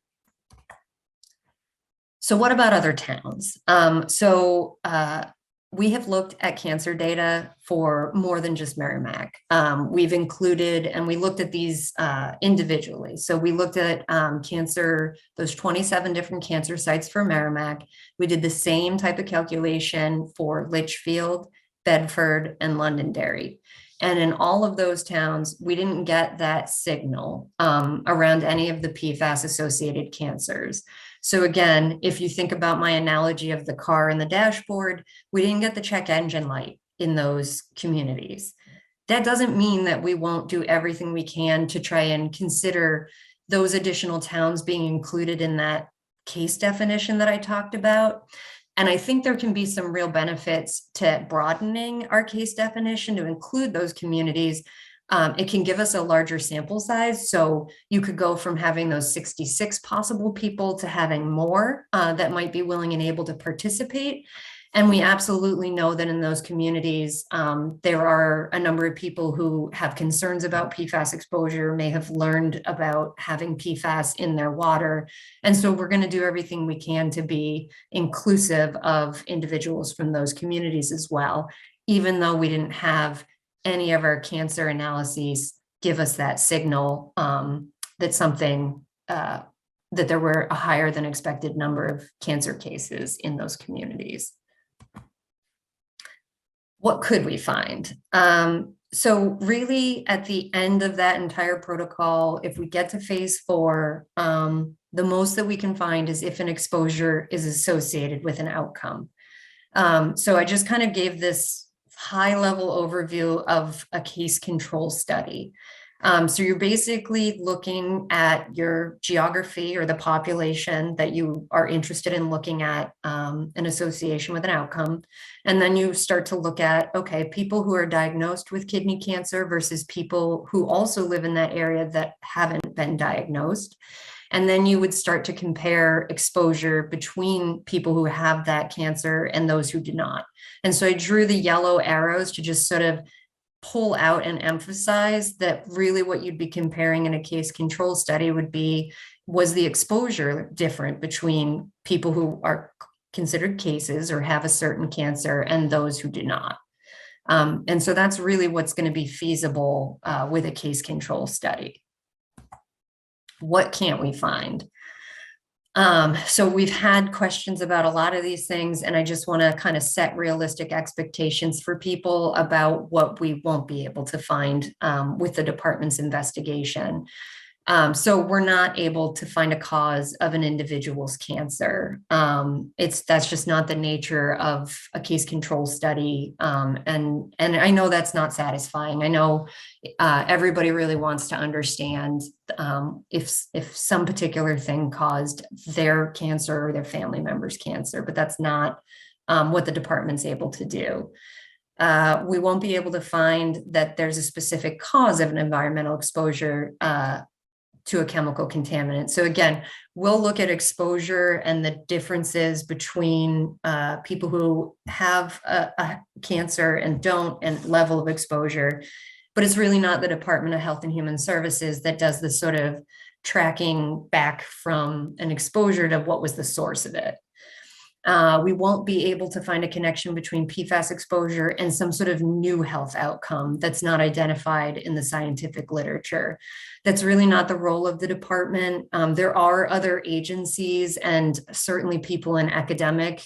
So what about other towns? We have looked at cancer data for more than just Merrimack. We've included, and we looked at these individually. So we looked at cancer, those 27 different cancer sites for Merrimack. We did the same type of calculation for Litchfield, Bedford, and Londonderry. And in all of those towns, we didn't get that signal around any of the PFAS associated cancers. So again, if you think about my analogy of the car and the dashboard, we didn't get the check engine light in those communities. That doesn't mean that we won't do everything we can to try and consider those additional towns being included in that case definition that I talked about. And I think there can be some real benefits to broadening our case definition to include those communities. It can give us a larger sample size. So you could go from having those 66 possible people to having more that might be willing and able to participate. And we absolutely know that in those communities, there are a number of people who have concerns about PFAS exposure, may have learned about having PFAS in their water. And so we're going to do everything we can to be inclusive of individuals from those communities as well, even though we didn't have any of our cancer analyses give us that signal that something, that there were a higher than expected number of cancer cases in those communities. What could we find? So really at the end of that entire protocol, if we get to phase 4, the most that we can find is if an exposure is associated with an outcome. So I just kind of gave this high level overview of a case control study. So you're basically looking at your geography or the population that you are interested in looking at an association with an outcome. And then you start to look at, okay, people who are diagnosed with kidney cancer versus people who also live in that area that haven't been diagnosed. And then you would start to compare exposure between people who have that cancer and those who do not. And so I drew the yellow arrows to just sort of pull out and emphasize that really what you'd be comparing in a case control study would be, was the exposure different between people who are considered cases or have a certain cancer and those who do not. And so that's really what's going to be feasible with a case control study. What can't we find? So we've had questions about a lot of these things, and I just want to kind of set realistic expectations for people about what we won't be able to find with the department's investigation. So we're not able to find a cause of an individual's cancer. That's just not the nature of a case control study. And I know that's not satisfying. I know everybody really wants to understand if some particular thing caused their cancer or their family member's cancer, but that's not what the department's able to do. We won't be able to find that there's a specific cause of an environmental exposure to a chemical contaminant. So again, we'll look at exposure and the differences between people who have a cancer and don't, and level of exposure. But it's really not the Department of Health and Human Services that does the sort of tracking back from an exposure to what was the source of it. We won't be able to find a connection between PFAS exposure and some sort of new health outcome that's not identified in the scientific literature. That's really not the role of the department. There are other agencies and certainly people in academic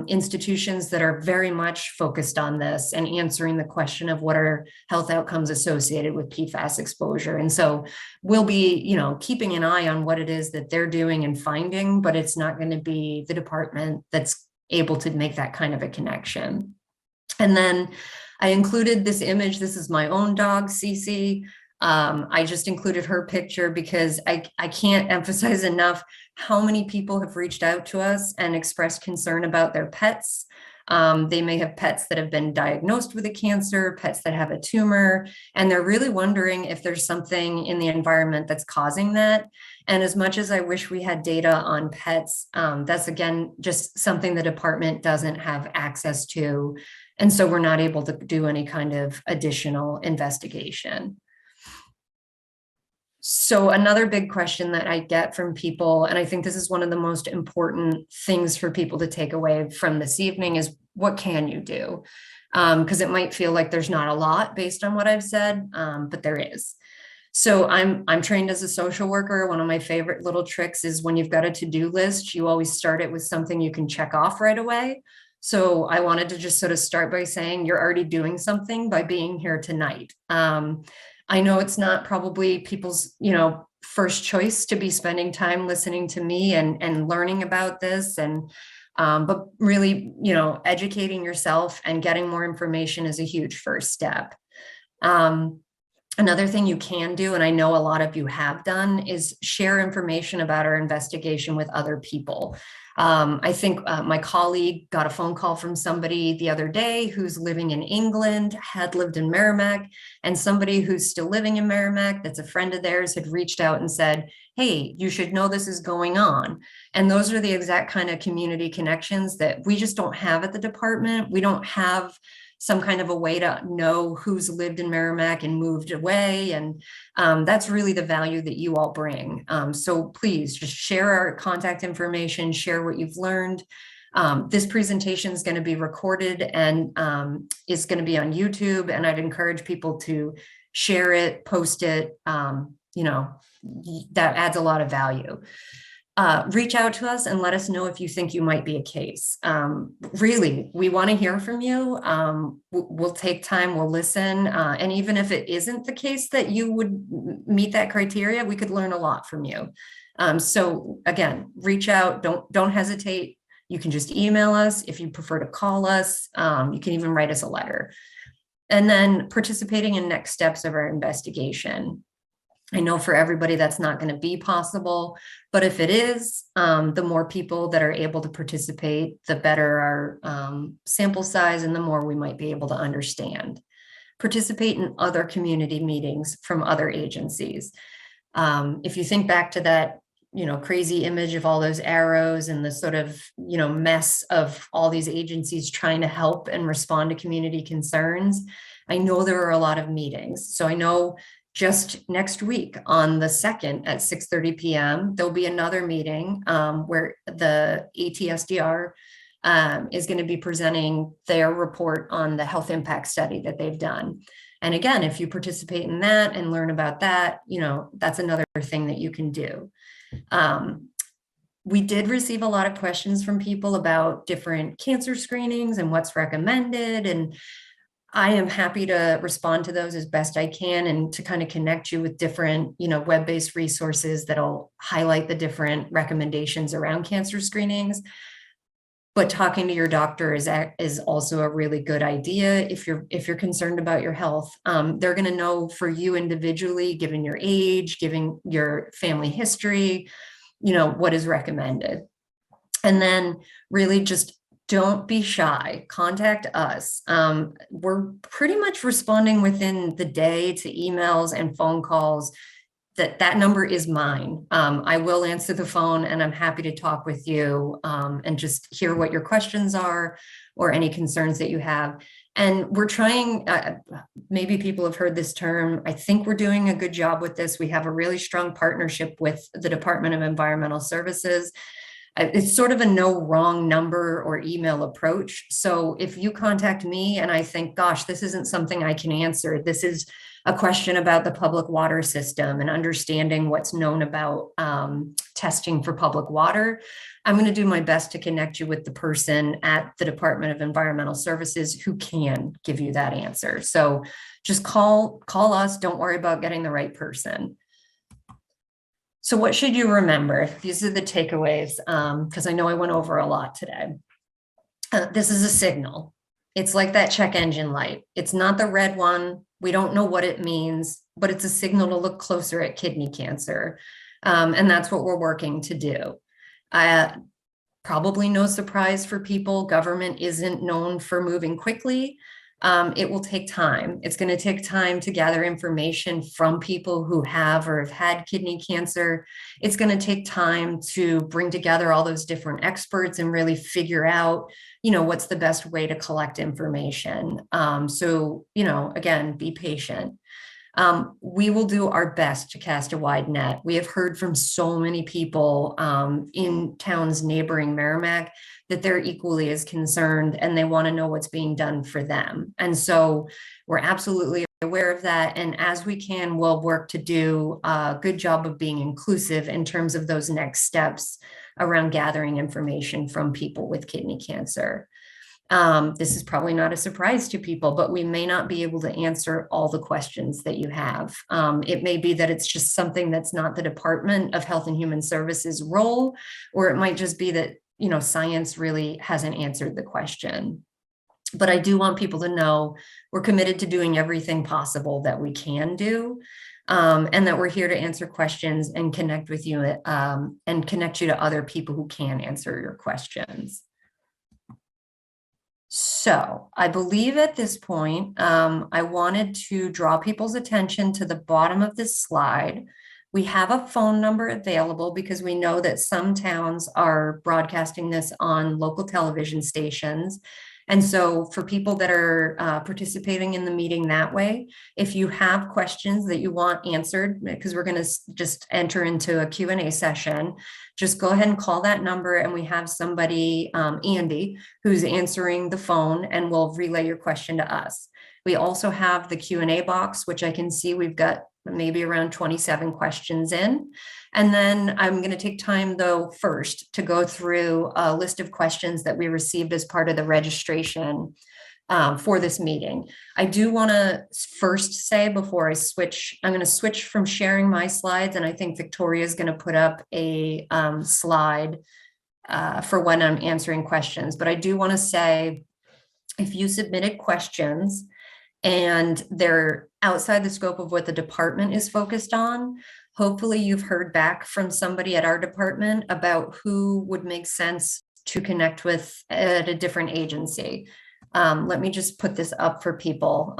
institutions that are very much focused on this and answering the question of what are health outcomes associated with PFAS exposure. And so we'll be, keeping an eye on what it is that they're doing and finding, but it's not going to be the department that's able to make that kind of a connection. And then I included this image. This is my own dog, Cece. I just included her picture because I can't emphasize enough how many people have reached out to us and expressed concern about their pets. They may have pets that have been diagnosed with a cancer, pets that have a tumor, and they're really wondering if there's something in the environment that's causing that. And as much as I wish we had data on pets, that's again, just something the department doesn't have access to. And so we're not able to do any kind of additional investigation. So another big question that I get from people, and I think this is one of the most important things for people to take away from this evening, is what can you do? Because it might feel like there's not a lot based on what I've said, but there is. So I'm trained as a social worker. One of my favorite little tricks is when you've got a to-do list, you always start it with something you can check off right away. So I wanted to just sort of start by saying you're already doing something by being here tonight. I know it's not probably people's, first choice to be spending time listening to me and learning about this, and but really, educating yourself and getting more information is a huge first step. Another thing you can do, and I know a lot of you have done, is share information about our investigation with other people. I think my colleague got a phone call from somebody the other day who's living in England, had lived in Merrimack, and somebody who's still living in Merrimack, that's a friend of theirs, had reached out and said, hey, you should know this is going on. And those are the exact kind of community connections that we just don't have at the department. We don't have some kind of a way to know who's lived in Merrimack and moved away. And that's really the value that you all bring. So please just share our contact information, share what you've learned. This presentation is going to be recorded and is going to be on YouTube. And I'd encourage people to share it, post it. That adds a lot of value. Reach out to us and let us know if you think you might be a case. Really, we want to hear from you. We'll take time, we'll listen. And even if it isn't the case that you would meet that criteria, we could learn a lot from you. So again, reach out, don't hesitate. You can just email us. If you prefer to call us, you can even write us a letter. And then participating in next steps of our investigation. I know for everybody that's not going to be possible, but if it is, the more people that are able to participate, the better our sample size and the more we might be able to understand. Participate in other community meetings from other agencies. If you think back to that, crazy image of all those arrows and the sort of, mess of all these agencies trying to help and respond to community concerns, I know there are a lot of meetings. So I know just next week on the 2nd at 6:30 p.m., there'll be another meeting where the ATSDR is going to be presenting their report on the health impact study that they've done. And again, if you participate in that and learn about that, that's another thing that you can do. We did receive a lot of questions from people about different cancer screenings and what's recommended. And I am happy to respond to those as best I can and to kind of connect you with different, web-based resources that'll highlight the different recommendations around cancer screenings. But talking to your doctor is also a really good idea if you're concerned about your health. They're going to know for you individually, given your age, given your family history, what is recommended. And then really just don't be shy. Contact us. We're pretty much responding within the day to emails and phone calls. That number is mine. I will answer the phone and I'm happy to talk with you and just hear what your questions are or any concerns that you have. And we're trying, maybe people have heard this term. I think we're doing a good job with this. We have a really strong partnership with the Department of Environmental Services. It's sort of a no wrong number or email approach. So if you contact me and I think, gosh, this isn't something I can answer, this is a question about the public water system and understanding what's known about testing for public water, I'm going to do my best to connect you with the person at the Department of Environmental Services who can give you that answer. So just call us. Don't worry about getting the right person. So what should you remember? These are the takeaways, because I know I went over a lot today. This is a signal. It's like that check engine light. It's not the red one. We don't know what it means, but it's a signal to look closer at kidney cancer. And that's what we're working to do. Probably no surprise for people. Government isn't known for moving quickly. It will take time. It's going to take time to gather information from people who have or have had kidney cancer. It's going to take time to bring together all those different experts and really figure out, what's the best way to collect information. So, again, be patient. We will do our best to cast a wide net. We have heard from so many people in towns neighboring Merrimack that they're equally as concerned and they want to know what's being done for them. And so we're absolutely aware of that. And as we can, we'll work to do a good job of being inclusive in terms of those next steps around gathering information from people with kidney cancer. This is probably not a surprise to people, but we may not be able to answer all the questions that you have. It may be that it's just something that's not the Department of Health and Human Services role, or it might just be that, you know, science really hasn't answered the question. But I do want people to know we're committed to doing everything possible that we can do, and that we're here to answer questions and connect with you, and connect you to other people who can answer your questions. So I believe at this point, I wanted to draw people's attention to the bottom of this slide. We have a phone number available because we know that some towns are broadcasting this on local television stations. And so for people that are participating in the meeting that way, if you have questions that you want answered, because we're going to just enter into a Q&A session, just go ahead and call that number and we have somebody, Andy, who's answering the phone and will relay your question to us. We also have the Q&A box, which I can see we've got maybe around 27 questions in. And then I'm going to take time, though, first to go through a list of questions that we received as part of the registration for this meeting. I do want to first say before I switch, I'm going to switch from sharing my slides, and I think Victoria is going to put up a slide for when I'm answering questions. But I do want to say, if you submitted questions and they're outside the scope of what the department is focused on, hopefully you've heard back from somebody at our department about who would make sense to connect with at a different agency. Let me just put this up for people.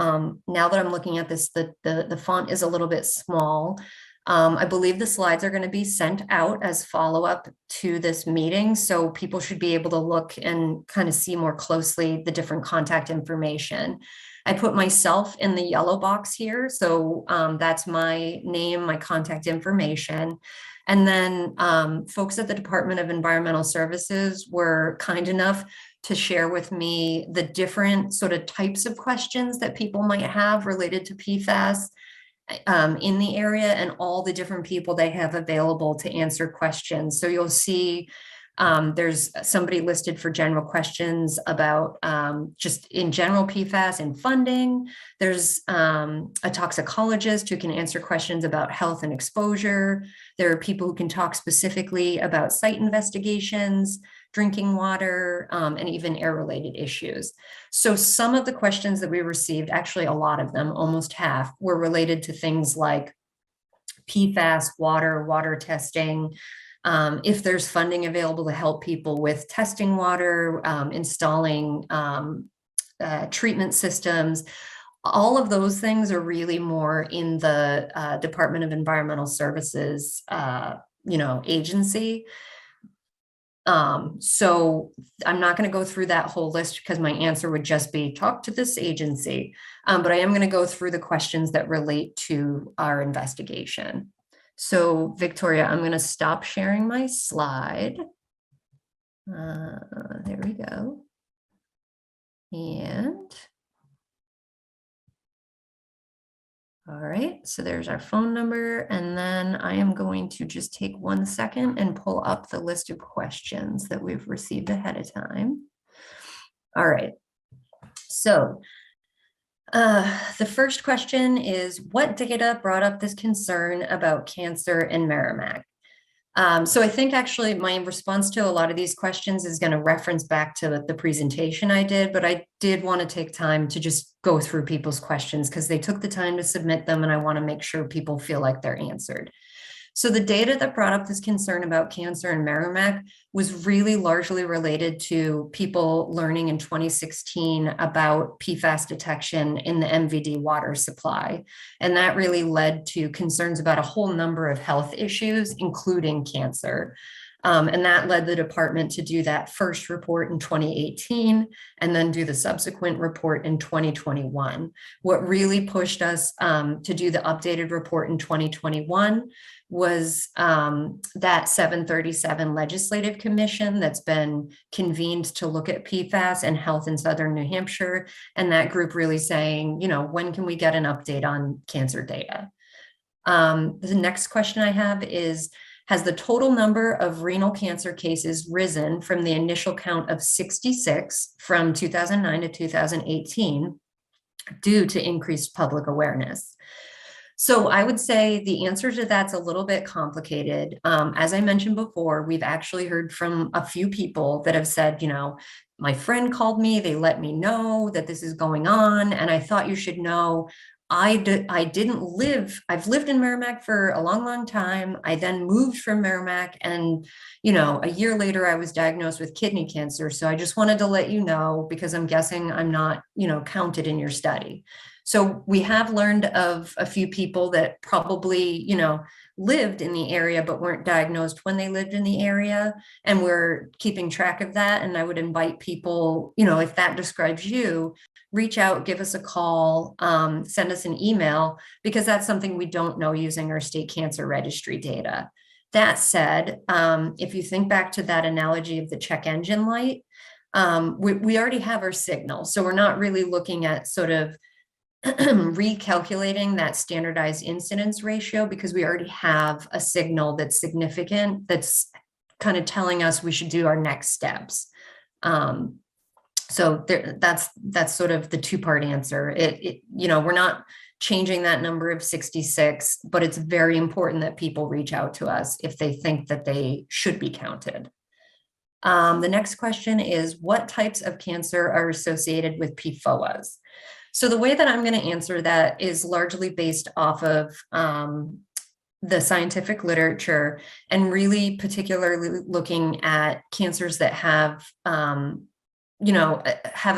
Now that I'm looking at this, the font is a little bit small. I believe the slides are going to be sent out as follow-up to this meeting, so people should be able to look and kind of see more closely the different contact information. I put myself in the yellow box here, so that's my name, my contact information. And then folks at the Department of Environmental Services were kind enough to share with me the different sort of types of questions that people might have related to PFAS in the area, and all the different people they have available to answer questions. So you'll see there's somebody listed for general questions about just in general PFAS and funding. There's a toxicologist who can answer questions about health and exposure. There are people who can talk specifically about site investigations, drinking water, and even air-related issues. So some of the questions that we received, actually a lot of them, almost half, were related to things like PFAS, water testing, if there's funding available to help people with testing water, installing treatment systems. All of those things are really more in the Department of Environmental Services, agency. So I'm not going to go through that whole list because my answer would just be talk to this agency. But I am going to go through the questions that relate to our investigation. So Victoria, I'm going to stop sharing my slide. There we go. And all right, so there's our phone number. And then I am going to just take 1 second and pull up the list of questions that we've received ahead of time. All right, so the first question is, what data brought up this concern about cancer in Merrimack? So I think actually my response to a lot of these questions is going to reference back to the presentation I did, but I did want to take time to just go through people's questions because they took the time to submit them, and I want to make sure people feel like they're answered. So the data that brought up this concern about cancer in Merrimack was really largely related to people learning in 2016 about PFAS detection in the MVD water supply. And that really led to concerns about a whole number of health issues, including cancer. And that led the department to do that first report in 2018 and then do the subsequent report in 2021. What really pushed us to do the updated report in 2021 was that 737 legislative commission that's been convened to look at PFAS and health in Southern New Hampshire. And that group really saying, when can we get an update on cancer data? The next question I have is, has the total number of renal cancer cases risen from the initial count of 66 from 2009 to 2018 due to increased public awareness? So I would say the answer to that's a little bit complicated. As I mentioned before, we've actually heard from a few people that have said, my friend called me, they let me know that this is going on, and I thought you should know. I didn't live, I've lived in Merrimack for a long, long time. I then moved from Merrimack, and, a year later I was diagnosed with kidney cancer. So I just wanted to let you know, because I'm guessing I'm not, counted in your study. So we have learned of a few people that probably, lived in the area, but weren't diagnosed when they lived in the area. And we're keeping track of that. And I would invite people, if that describes you, reach out, give us a call, send us an email, because that's something we don't know using our state cancer registry data. That said, if you think back to that analogy of the check engine light, we already have our signal. So we're not really looking at sort of recalculating that standardized incidence ratio, because we already have a signal that's significant, that's kind of telling us we should do our next steps. So that's sort of the two-part answer. We're not changing that number of 66, but it's very important that people reach out to us if they think that they should be counted. The next question is, what types of cancer are associated with PFOAs? So the way that I'm going to answer that is largely based off of the scientific literature, and really particularly looking at cancers that have a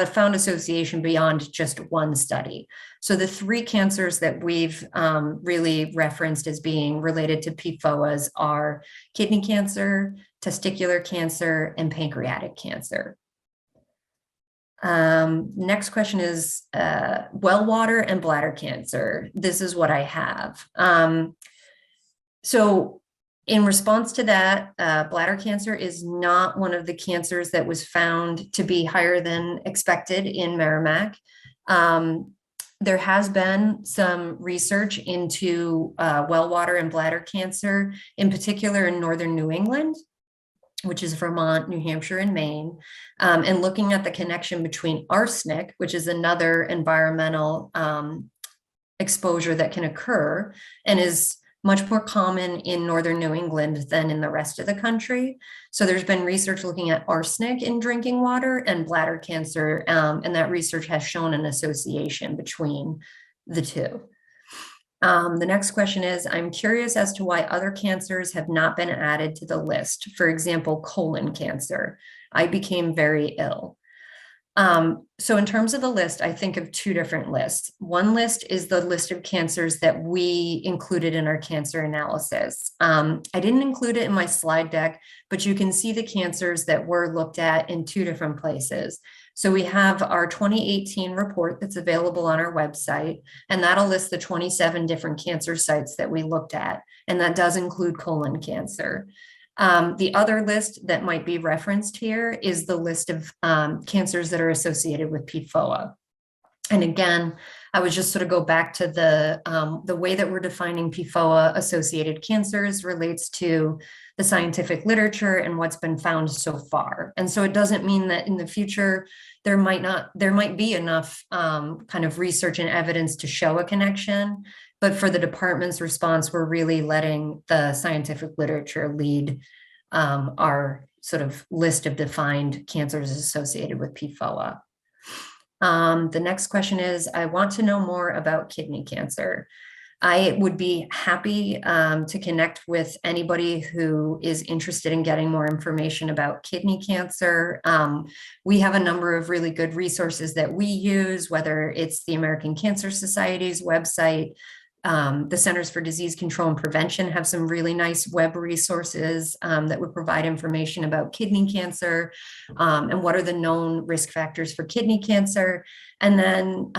found association beyond just one study. So the three cancers that we've really referenced as being related to PFOAs are kidney cancer, testicular cancer, and pancreatic cancer. Next question is well water and bladder cancer. This is what I have. So in response to that, bladder cancer is not one of the cancers that was found to be higher than expected in Merrimack. There has been some research into well water and bladder cancer, in particular in northern New England, which is Vermont, New Hampshire, and Maine, and looking at the connection between arsenic, which is another environmental exposure that can occur and is much more common in northern New England than in the rest of the country. So there's been research looking at arsenic in drinking water and bladder cancer, and that research has shown an association between the two. The next question is, I'm curious as to why other cancers have not been added to the list. For example, colon cancer. I became very ill. So in terms of the list, I think of two different lists. One list is the list of cancers that we included in our cancer analysis. I didn't include it in my slide deck, but you can see the cancers that were looked at in two different places. So we have our 2018 report that's available on our website, and that'll list the 27 different cancer sites that we looked at, and that does include colon cancer. The other list that might be referenced here is the list of cancers that are associated with PFOA. And again, I would just sort of go back to the way that we're defining PFOA-associated cancers relates to the scientific literature and what's been found so far. And so it doesn't mean that in the future there might be enough kind of research and evidence to show a connection. But for the department's response, we're really letting the scientific literature lead our sort of list of defined cancers associated with PFOA. The next question is, I want to know more about kidney cancer. I would be happy to connect with anybody who is interested in getting more information about kidney cancer. We have a number of really good resources that we use, whether it's the American Cancer Society's website, The Centers for Disease Control and Prevention have some really nice web resources that would provide information about kidney cancer and what are the known risk factors for kidney cancer. And then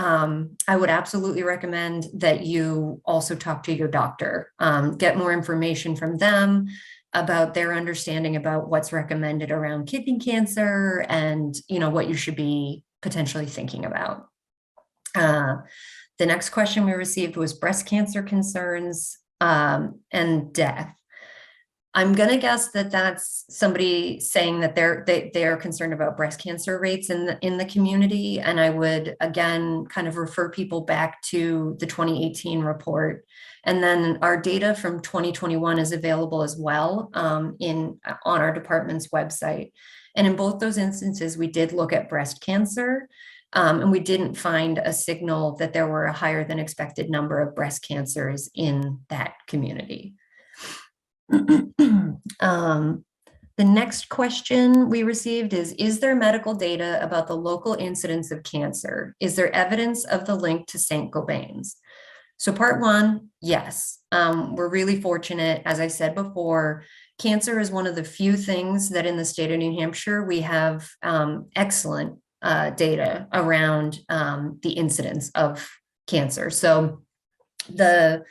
I would absolutely recommend that you also talk to your doctor, get more information from them about their understanding about what's recommended around kidney cancer and, you know, what you should be potentially thinking about. The next question we received was breast cancer concerns and death. I'm going to guess that that's somebody saying that they are concerned about breast cancer rates in the community. And I would, again, kind of refer people back to the 2018 report. And then our data from 2021 is available as well on our department's website. And in both those instances, we did look at breast cancer. And we didn't find a signal that there were a higher than expected number of breast cancers in that community. The next question we received is there medical data about the local incidence of cancer? Is there evidence of the link to St. Gobain's? So part one, yes. We're really fortunate. As I said before, cancer is one of the few things that in the state of New Hampshire, we have excellent data around the incidence of cancer. So the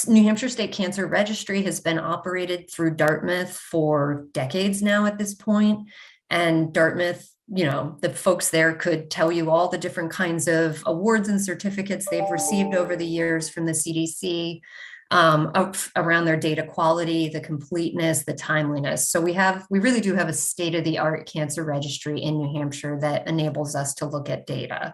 New Hampshire State Cancer Registry has been operated through Dartmouth for decades now at this point. And Dartmouth, you know, the folks there could tell you all the different kinds of awards and certificates they've received over the years from the CDC around their data quality, the completeness, the timeliness. So we really do have a state-of-the-art cancer registry in New Hampshire that enables us to look at data.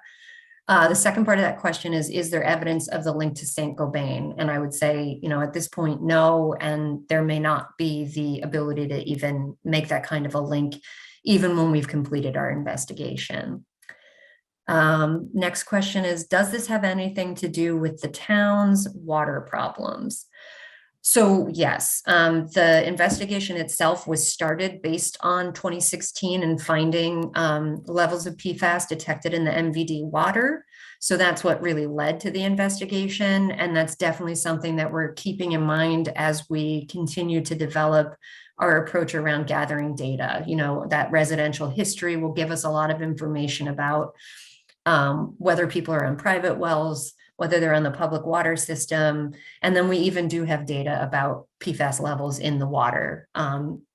The second part of that question is there evidence of the link to St. Gobain? And I would say, you know, at this point, no, and there may not be the ability to even make that kind of a link, even when we've completed our investigation. Next question is, does this have anything to do with the town's water problems? So yes, the investigation itself was started based on 2016 and finding levels of PFAS detected in the MVD water. So that's what really led to the investigation. And that's definitely something that we're keeping in mind as we continue to develop our approach around gathering data. You know, that residential history will give us a lot of information about whether people are on private wells, whether they're on the public water system. And then we even do have data about PFAS levels in the water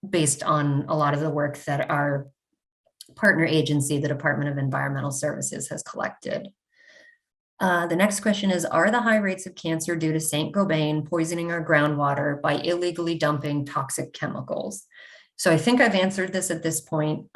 based on a lot of the work that our partner agency, the Department of Environmental Services, has collected. The next question is, are the high rates of cancer due to St. Gobain poisoning our groundwater by illegally dumping toxic chemicals? So I think I've answered this at this point.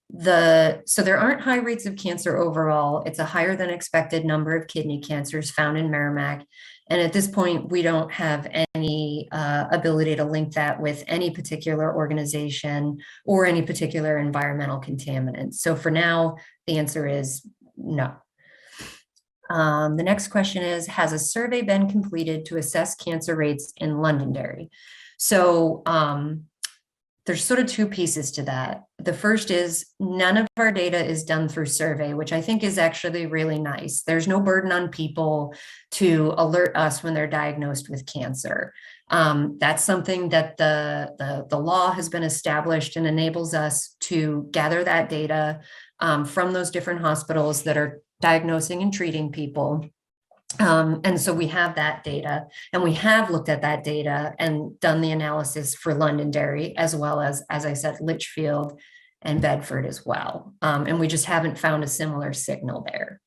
So there aren't high rates of cancer overall. It's a higher than expected number of kidney cancers found in Merrimack. And at this point, we don't have any ability to link that with any particular organization or any particular environmental contaminants. So for now, the answer is no. The next question is, has a survey been completed to assess cancer rates in Londonderry? So there's sort of two pieces to that. The first is none of our data is done through survey, which I think is actually really nice. There's no burden on people to alert us when they're diagnosed with cancer. That's something that the law has been established and enables us to gather that data from those different hospitals that are diagnosing and treating people. And so we have that data, and we have looked at that data and done the analysis for Londonderry, as well as I said, Litchfield and Bedford as well. And we just haven't found a similar signal there.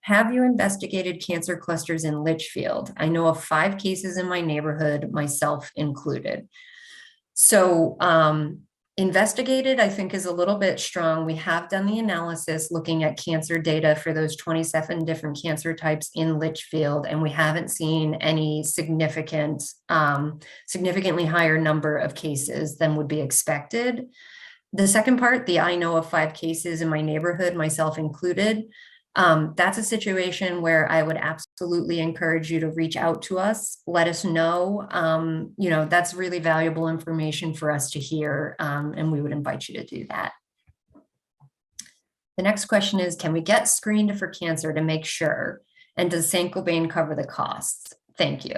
Have you investigated cancer clusters in Litchfield? I know of 5 cases in my neighborhood, myself included. So investigated, I think, is a little bit strong. We have done the analysis looking at cancer data for those 27 different cancer types in Litchfield, and we haven't seen any significantly higher number of cases than would be expected. The second part, I know of 5 cases in my neighborhood, myself included. That's a situation where I would absolutely encourage you to reach out to us, let us know. You know, that's really valuable information for us to hear, and we would invite you to do that. The next question is, can we get screened for cancer to make sure? And does Saint-Gobain cover the costs? Thank you.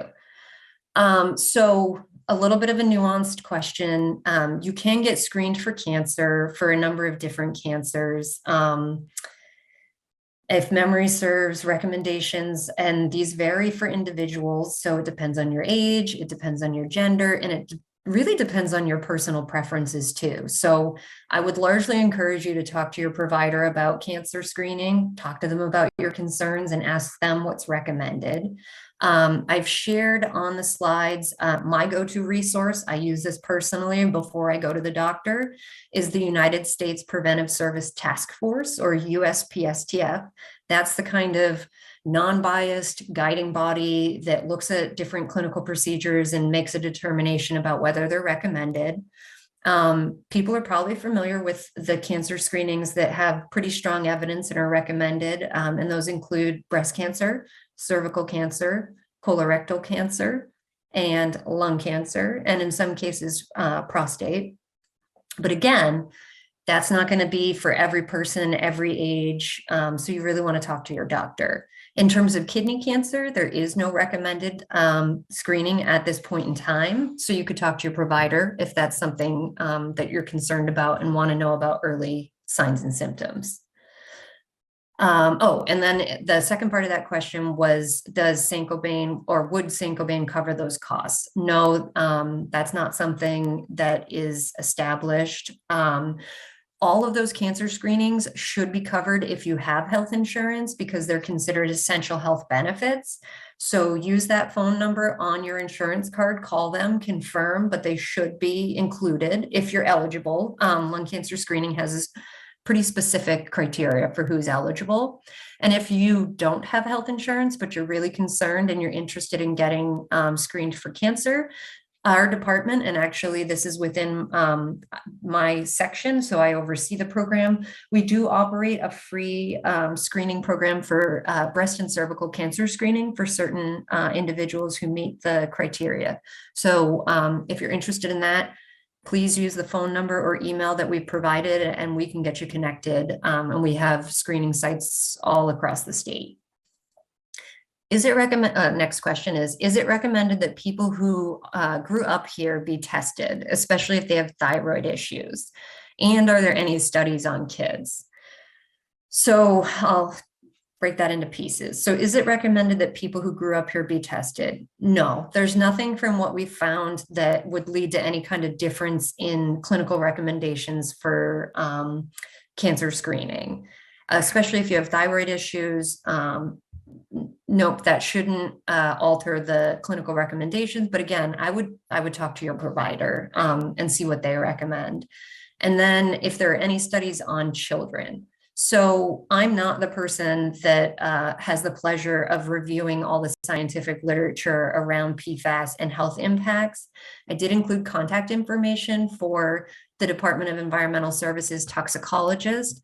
So a little bit of a nuanced question. You can get screened for cancer for a number of different cancers. If memory serves, recommendations, and these vary for individuals. So it depends on your age, it depends on your gender, and it really depends on your personal preferences too. So I would largely encourage you to talk to your provider about cancer screening, talk to them about your concerns, and ask them what's recommended. I've shared on the slides my go-to resource. I use this personally before I go to the doctor, is the United States Preventive Service Task Force, or USPSTF. That's the kind of non-biased guiding body that looks at different clinical procedures and makes a determination about whether they're recommended. People are probably familiar with the cancer screenings that have pretty strong evidence and are recommended, and those include breast cancer, cervical cancer, colorectal cancer, and lung cancer, and in some cases, prostate. But again, that's not going to be for every person, every age. So you really want to talk to your doctor. In terms of kidney cancer, there is no recommended screening at this point in time. So you could talk to your provider if that's something that you're concerned about and want to know about early signs and symptoms. And then the second part of that question was, does Saint-Gobain, or would Saint-Gobain cover those costs? No, that's not something that is established. All of those cancer screenings should be covered if you have health insurance, because they're considered essential health benefits. So use that phone number on your insurance card, call them, confirm, but they should be included if you're eligible. Lung cancer screening has pretty specific criteria for who's eligible. And if you don't have health insurance, but you're really concerned and you're interested in getting screened for cancer, our department, and actually this is within my section, so I oversee the program, we do operate a free screening program for breast and cervical cancer screening for certain individuals who meet the criteria. So if you're interested in that, please use the phone number or email that we've provided, and we can get you connected. And we have screening sites all across the state. Is it next question is it recommended that people who grew up here be tested, especially if they have thyroid issues? And are there any studies on kids? So I'll break that into pieces. So is it recommended that people who grew up here be tested? No, there's nothing from what we found that would lead to any kind of difference in clinical recommendations for cancer screening, especially if you have thyroid issues. Nope, that shouldn't alter the clinical recommendations. But again, I would talk to your provider and see what they recommend. And then if there are any studies on children. So I'm not the person that has the pleasure of reviewing all the scientific literature around PFAS and health impacts. I did include contact information for the Department of Environmental Services toxicologist.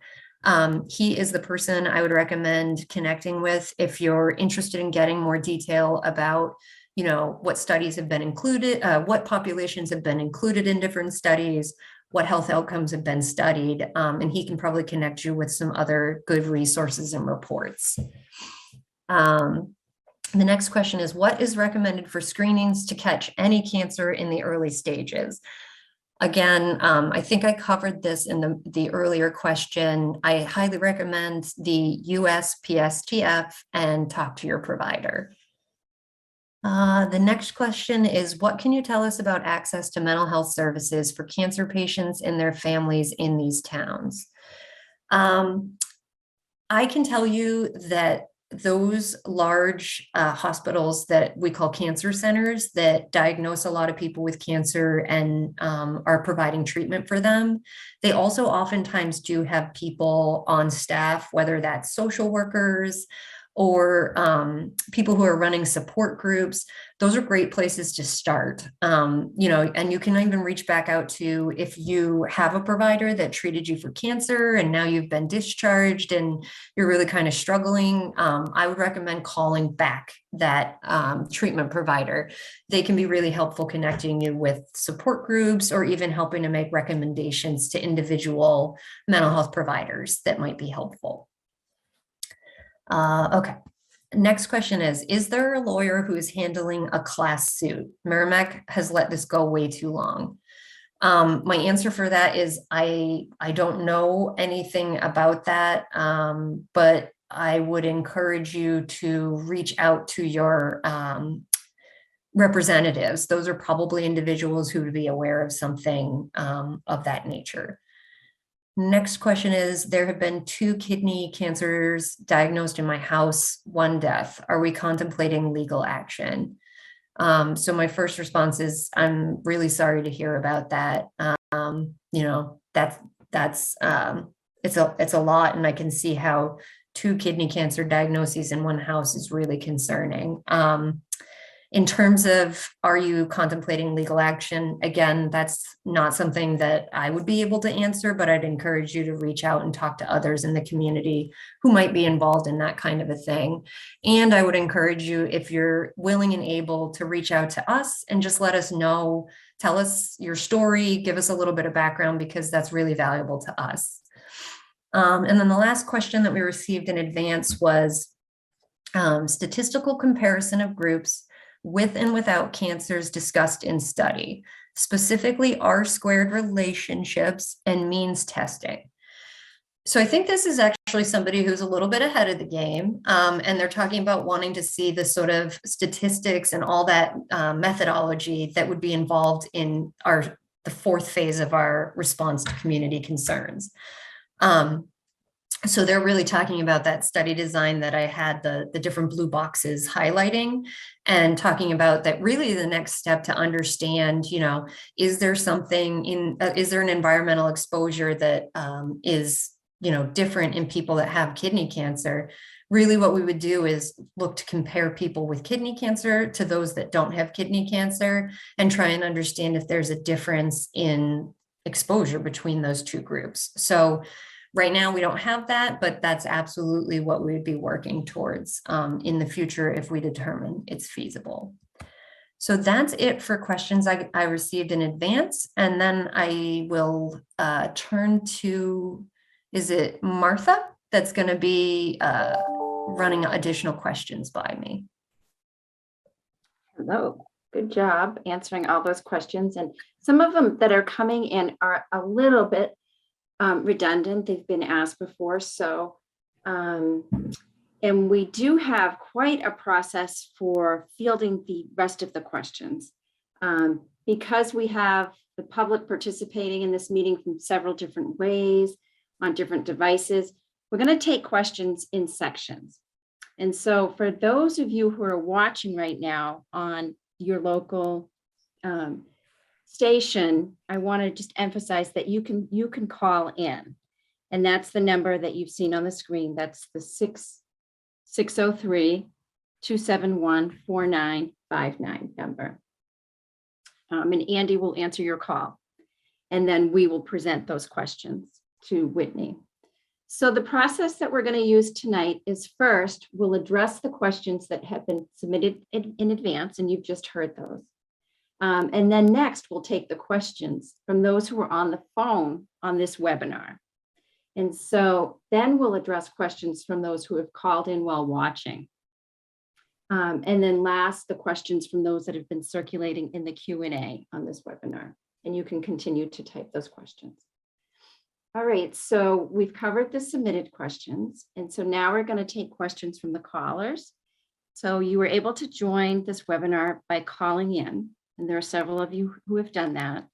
He is the person I would recommend connecting with if you're interested in getting more detail about, what studies have been included, what populations have been included in different studies, what health outcomes have been studied, and he can probably connect you with some other good resources and reports. The next question is, what is recommended for screenings to catch any cancer in the early stages? Again, I think I covered this in the earlier question. I highly recommend the USPSTF and talk to your provider. The next question is, what can you tell us about access to mental health services for cancer patients and their families in these towns? I can tell you that those large hospitals that we call cancer centers that diagnose a lot of people with cancer and are providing treatment for them, they also oftentimes do have people on staff, whether that's social workers or people who are running support groups. Those are great places to start. And you can even reach back out to, if you have a provider that treated you for cancer and now you've been discharged and you're really kind of struggling, I would recommend calling back that treatment provider. They can be really helpful connecting you with support groups or even helping to make recommendations to individual mental health providers that might be helpful. Okay. Next question is there a lawyer who is handling a class suit? Merrimack has let this go way too long. My answer for that is I don't know anything about that, but I would encourage you to reach out to your representatives. Those are probably individuals who would be aware of something of that nature. Next question is, there have been 2 kidney cancers diagnosed in my house, 1 death. Are we contemplating legal action? So my first response is, I'm really sorry to hear about that. You know, that's it's a lot, and I can see how 2 kidney cancer diagnoses in one house is really concerning. In terms of, are you contemplating legal action? Again, that's not something that I would be able to answer, but I'd encourage you to reach out and talk to others in the community who might be involved in that kind of a thing. And I would encourage you, if you're willing and able, to reach out to us and just let us know, tell us your story, give us a little bit of background, because that's really valuable to us. And then the last question that we received in advance was statistical comparison of groups with and without cancers discussed in study, specifically R-squared relationships and means testing. So I think this is actually somebody who's a little bit ahead of the game, and they're talking about wanting to see the sort of statistics and all that methodology that would be involved in the 4th phase of our response to community concerns. So they're really talking about that study design that I had the different blue boxes highlighting, and talking about that really the next step to understand, you know, is there something is there an environmental exposure that is, you know, different in people that have kidney cancer? Really what we would do is look to compare people with kidney cancer to those that don't have kidney cancer, and try and understand if there's a difference in exposure between those 2 groups. So right now, we don't have that, but that's absolutely what we'd be working towards in the future if we determine it's feasible. So that's it for questions I received in advance. And then I will turn to, is it Martha that's going to be running additional questions by me? Hello, good job answering all those questions. And some of them that are coming in are a little bit redundant. They've been asked before. So, and we do have quite a process for fielding the rest of the questions. Because we have the public participating in this meeting from several different ways on different devices, we're going to take questions in sections. And so for those of you who are watching right now on your local station, I want to just emphasize that you can call in, and that's the number that you've seen on the screen. That's the 603-271-4959 number. And Andy will answer your call, and then we will present those questions to Whitney. So the process that we're going to use tonight is, first, we'll address the questions that have been submitted in advance, and you've just heard those. And then next, we'll take the questions from those who are on the phone on this webinar. And so then we'll address questions from those who have called in while watching. And then last, the questions from those that have been circulating in the Q&A on this webinar. And you can continue to type those questions. All right, so we've covered the submitted questions. And so now we're going to take questions from the callers. So you were able to join this webinar by calling in. And there are several of you who have done that.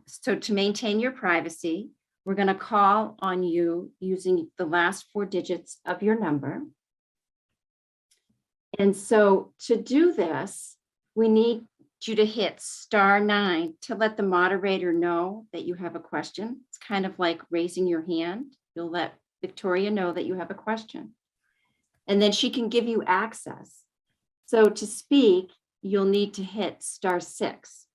So to maintain your privacy, we're going to call on you using the last 4 digits of your number. And so to do this, we need you to hit *9 to let the moderator know that you have a question. It's kind of like raising your hand. You'll let Victoria know that you have a question, and then she can give you access. So to speak, you'll need to hit *6.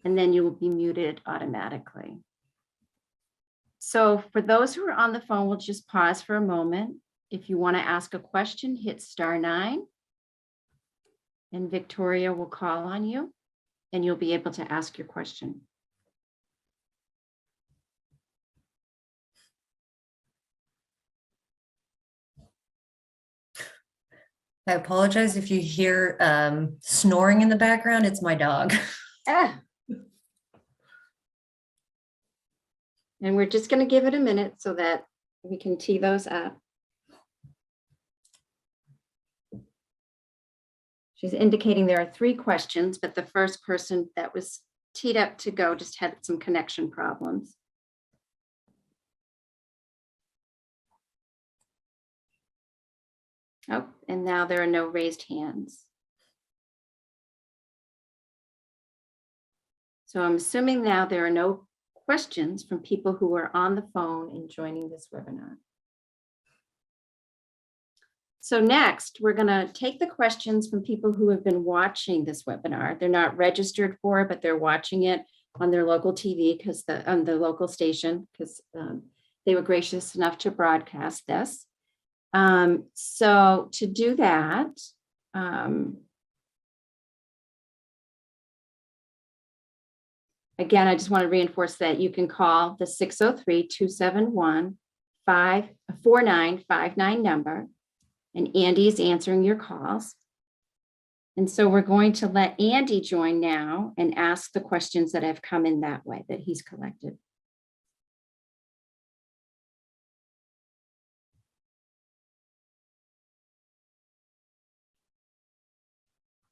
And then you will be muted automatically. So for those who are on the phone, we'll just pause for a moment. If you want to ask a question, hit *9. And Victoria will call on you, and you'll be able to ask your question. I apologize if you hear snoring in the background. It's my dog. Ah. And we're just going to give it a minute so that we can tee those up. She's indicating there are 3 questions, but the first person that was teed up to go just had some connection problems. Oh, and now there are no raised hands. So I'm assuming now there are no questions from people who are on the phone and joining this webinar. So next, we're going to take the questions from people who have been watching this webinar. They're not registered for it, but they're watching it on their local TV because on the local station, because they were gracious enough to broadcast this. So to do that, again, I just want to reinforce that you can call the 603-271-4959 number, and Andy is answering your calls. And so we're going to let Andy join now and ask the questions that have come in that way that he's collected.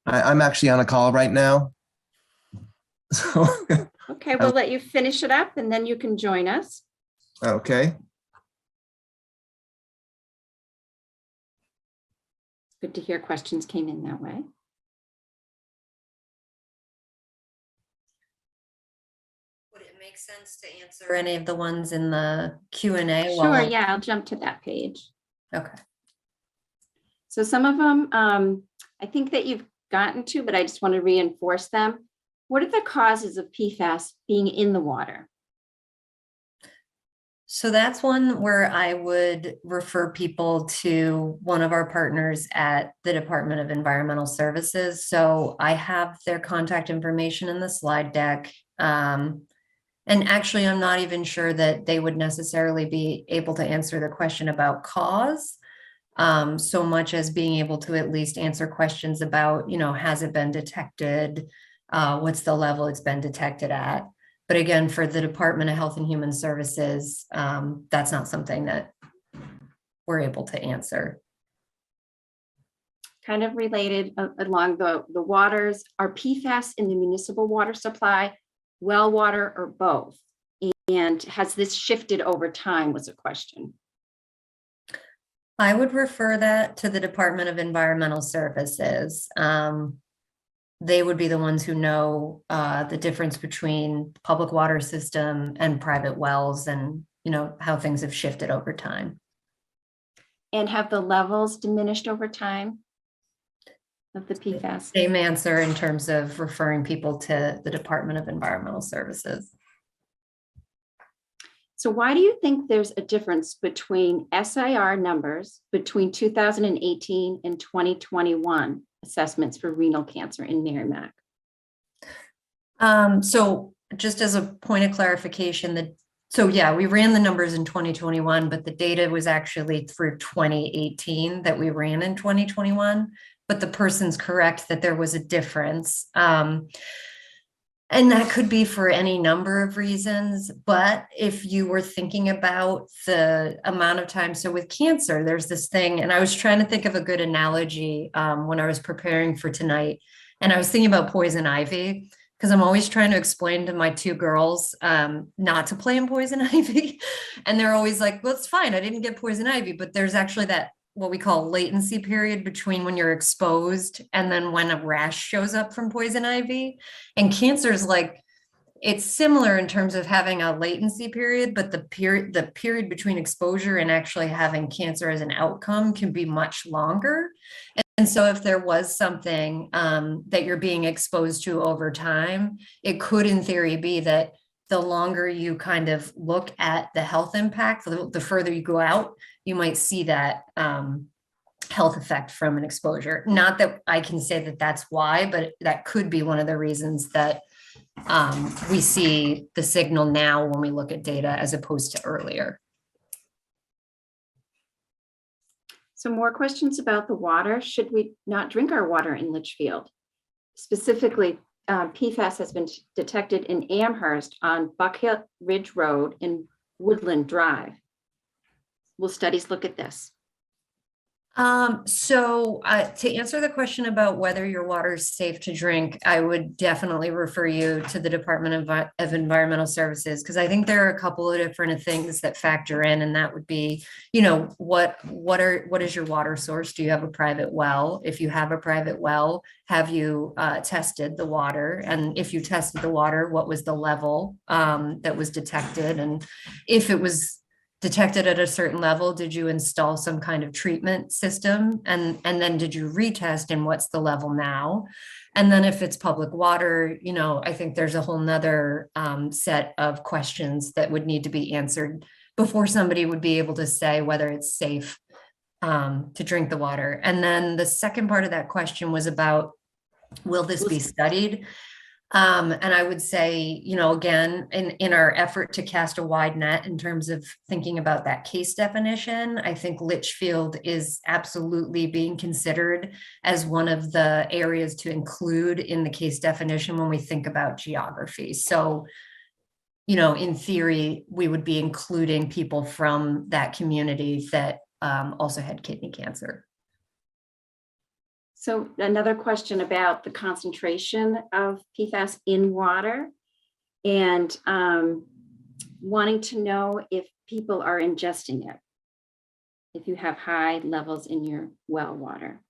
I'm actually on a call right now. So, Okay, we'll let you finish it up and then you can join us. okay. Good to hear questions came in that way. Would it make sense to answer any of the ones in the Q&A? Sure, yeah, I'll jump to that page. Okay. So some of them, I think that you've gotten to, but I just want to reinforce them. What are the causes of PFAS being in the water? So that's one where I would refer people to one of our partners at the Department of Environmental Services. So I have their contact information in the slide deck. And actually, I'm not even sure that they would necessarily be able to answer the question about cause, so much as being able to at least answer questions about, has it been detected? What's the level it's been detected at? But again, for the Department of Health and Human Services, that's not something that we're able to answer. Kind of related along the waters, are PFAS in the municipal water supply, well water, or both? And has this shifted over time was a question. I would refer that to the Department of Environmental Services. They would be the ones who know the difference between public water system and private wells and, how things have shifted over time. And have the levels diminished over time of the PFAS? Same answer in terms of referring people to the Department of Environmental Services. So why do you think there's a difference between SIR numbers between 2018 and 2021 assessments for renal cancer in Merrimack? So just as a point of clarification, we ran the numbers in 2021, but the data was actually through 2018 that we ran in 2021. But the person's correct that there was a difference. And that could be for any number of reasons. But if you were thinking about the amount of time, so with cancer, there's this thing, and I was trying to think of a good analogy when I was preparing for tonight. And I was thinking about poison ivy, because I'm always trying to explain to my 2 girls not to play in poison ivy. And they're always like, well, it's fine, I didn't get poison ivy. But there's actually that what we call latency period between when you're exposed and then when a rash shows up from poison ivy. And cancer is like, it's similar in terms of having a latency period, but the period between exposure and actually having cancer as an outcome can be much longer. And so if there was something that you're being exposed to over time, it could in theory be that the longer you kind of look at the health impact, the further you go out, you might see that health effect from an exposure. Not that I can say that that's why, but that could be one of the reasons that we see the signal now when we look at data as opposed to earlier. Some more questions about the water. Should we not drink our water in Litchfield? Specifically, PFAS has been detected in Amherst on Buckhill Ridge Road and Woodland Drive. Will studies look at this? To answer the question about whether your water is safe to drink, I would definitely refer you to the Department of Environmental Services, because I think there are a couple of different things that factor in, and that would be, what is your water source? Do you have a private well? If you have a private well, have you tested the water? And if you tested the water, what was the level that was detected? And if it was detected at a certain level, did you install some kind of treatment system? And then did you retest, and what's the level now? And then if it's public water, I think there's a whole nother set of questions that would need to be answered before somebody would be able to say whether it's safe to drink the water. And then the second part of that question was about, will this be studied? And I would say, again, in our effort to cast a wide net in terms of thinking about that case definition, I think Litchfield is absolutely being considered as one of the areas to include in the case definition when we think about geography. So, in theory, we would be including people from that community that also had kidney cancer. So another question about the concentration of PFAS in water, and wanting to know if people are ingesting it, if you have high levels in your well water.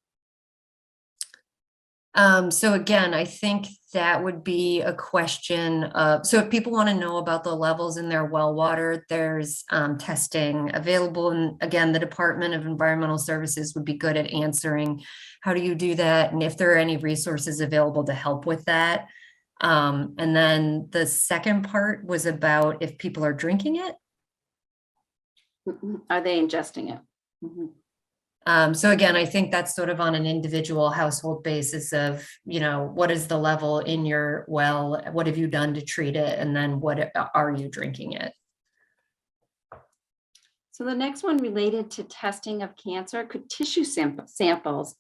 So again, I think that would be a question of, so if people want to know about the levels in their well water, there's testing available. And again, the Department of Environmental Services would be good at answering, how do you do that? And if there are any resources available to help with that. And then the second part was about if people are drinking it. Are they ingesting it? Mm-hmm. So again, I think that's sort of on an individual household basis of, what is the level in your well? What have you done to treat it? And then what are you drinking it? So the next one related to testing of cancer, could tissue samples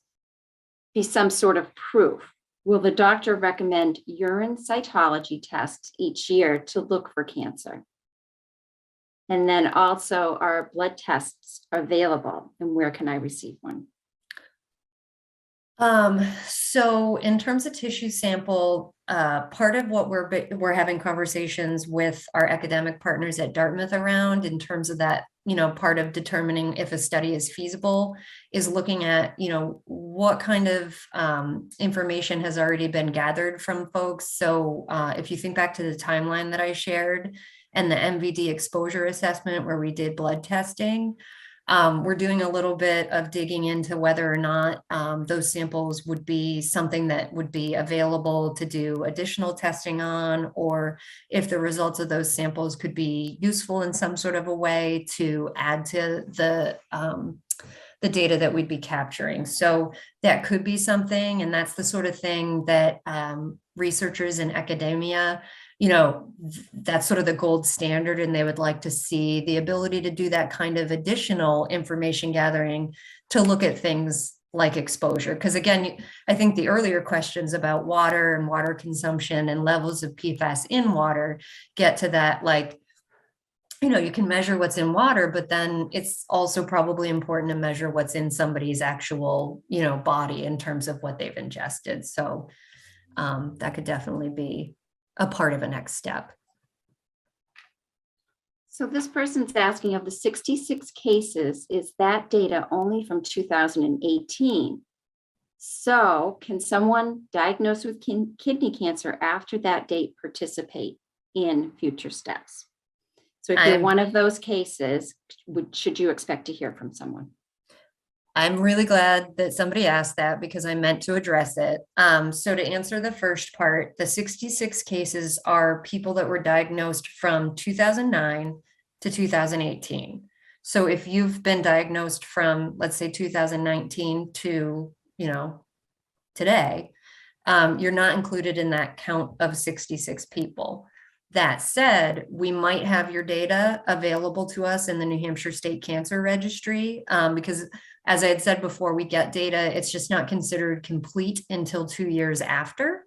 be some sort of proof? Will the doctor recommend urine cytology tests each year to look for cancer? And then also, are blood tests available, and where can I receive one? So in terms of tissue sample, part of what we're having conversations with our academic partners at Dartmouth around in terms of that, part of determining if a study is feasible is looking at, what kind of information has already been gathered from folks. So if you think back to the timeline that I shared, and the MVD exposure assessment where we did blood testing, we're doing a little bit of digging into whether or not those samples would be something that would be available to do additional testing on, or if the results of those samples could be useful in some sort of a way to add to the data that we'd be capturing. So that could be something, and that's the sort of thing that researchers in academia, that's sort of the gold standard, and they would like to see the ability to do that kind of additional information gathering to look at things like exposure. Because again, I think the earlier questions about water and water consumption and levels of PFAS in water get to that, like, you can measure what's in water, but then it's also probably important to measure what's in somebody's actual, body in terms of what they've ingested. So that could definitely be a part of a next step. So this person's asking, of the 66 cases, is that data only from 2018? So can someone diagnosed with kidney cancer after that date participate in future steps? So if you're one of those cases, should you expect to hear from someone? I'm really glad that somebody asked that, because I meant to address it. So to answer the first part, the 66 cases are people that were diagnosed from 2009 to 2018. So if you've been diagnosed from, let's say, 2019 to, today, you're not included in that count of 66 people. That said, we might have your data available to us in the New Hampshire State Cancer Registry, because as I had said before, we get data, it's just not considered complete until 2 years after.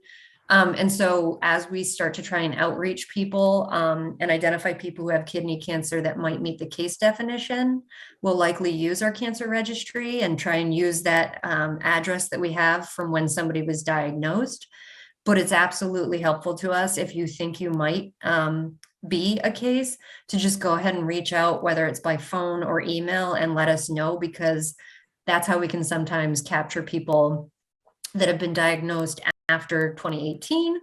And so as we start to try and outreach people and identify people who have kidney cancer that might meet the case definition, we'll likely use our cancer registry and try and use that address that we have from when somebody was diagnosed. But it's absolutely helpful to us if you think you might be a case to just go ahead and reach out, whether it's by phone or email, and let us know, because that's how we can sometimes capture people that have been diagnosed after 2018,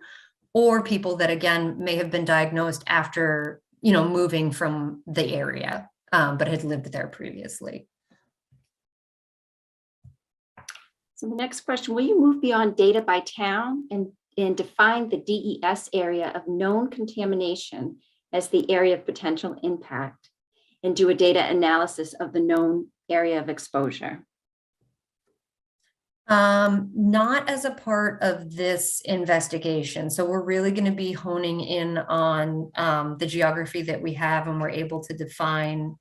or people that again may have been diagnosed after, moving from the area, but had lived there previously. So the next question, will you move beyond data by town and define the DES area of known contamination as the area of potential impact, and do a data analysis of the known area of exposure? Not as a part of this investigation. So we're really going to be honing in on the geography that we have and we're able to define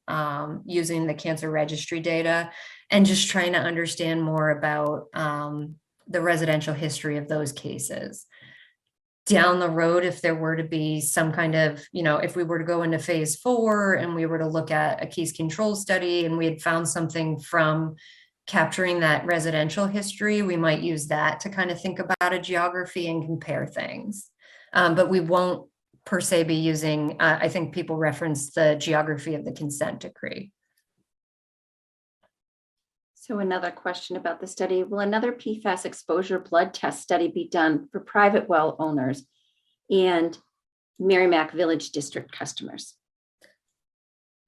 using the cancer registry data, and just trying to understand more about the residential history of those cases. Down the road, if there were to be some kind of, if we were to go into phase 4 and we were to look at a case control study and we had found something from capturing that residential history, we might use that to kind of think about a geography and compare things. But we won't per se be using, I think people reference the geography of the consent decree. So another question about the study, will another PFAS exposure blood test study be done for private well owners and Merrimack Village District customers?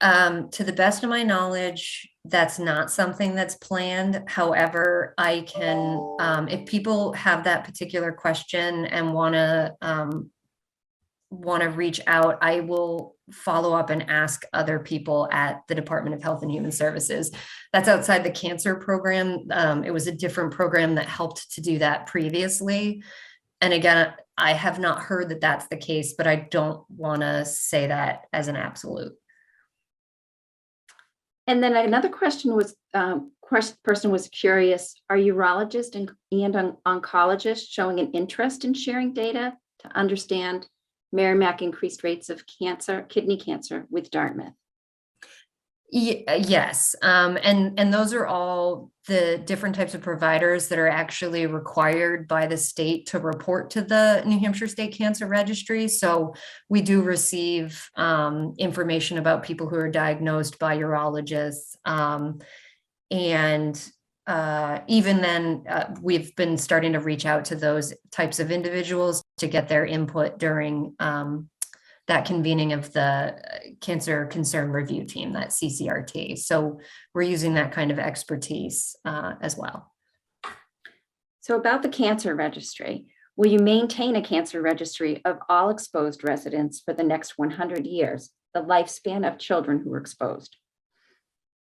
To the best of my knowledge, that's not something that's planned. However, I can, if people have that particular question and want to reach out, I will follow up and ask other people at the Department of Health and Human Services. That's outside the cancer program. It was a different program that helped to do that previously. And again, I have not heard that that's the case, but I don't want to say that as an absolute. And then another question was, person was curious, are urologists and oncologists showing an interest in sharing data to understand Merrimack increased rates of cancer, kidney cancer with Dartmouth? Yes. And those are all the different types of providers that are actually required by the state to report to the New Hampshire State Cancer Registry. So we do receive information about people who are diagnosed by urologists. And even then, we've been starting to reach out to those types of individuals to get their input during that convening of the Cancer Concern Review Team, that CCRT. So we're using that kind of expertise as well. So about the cancer registry, will you maintain a cancer registry of all exposed residents for the next 100 years, the lifespan of children who were exposed?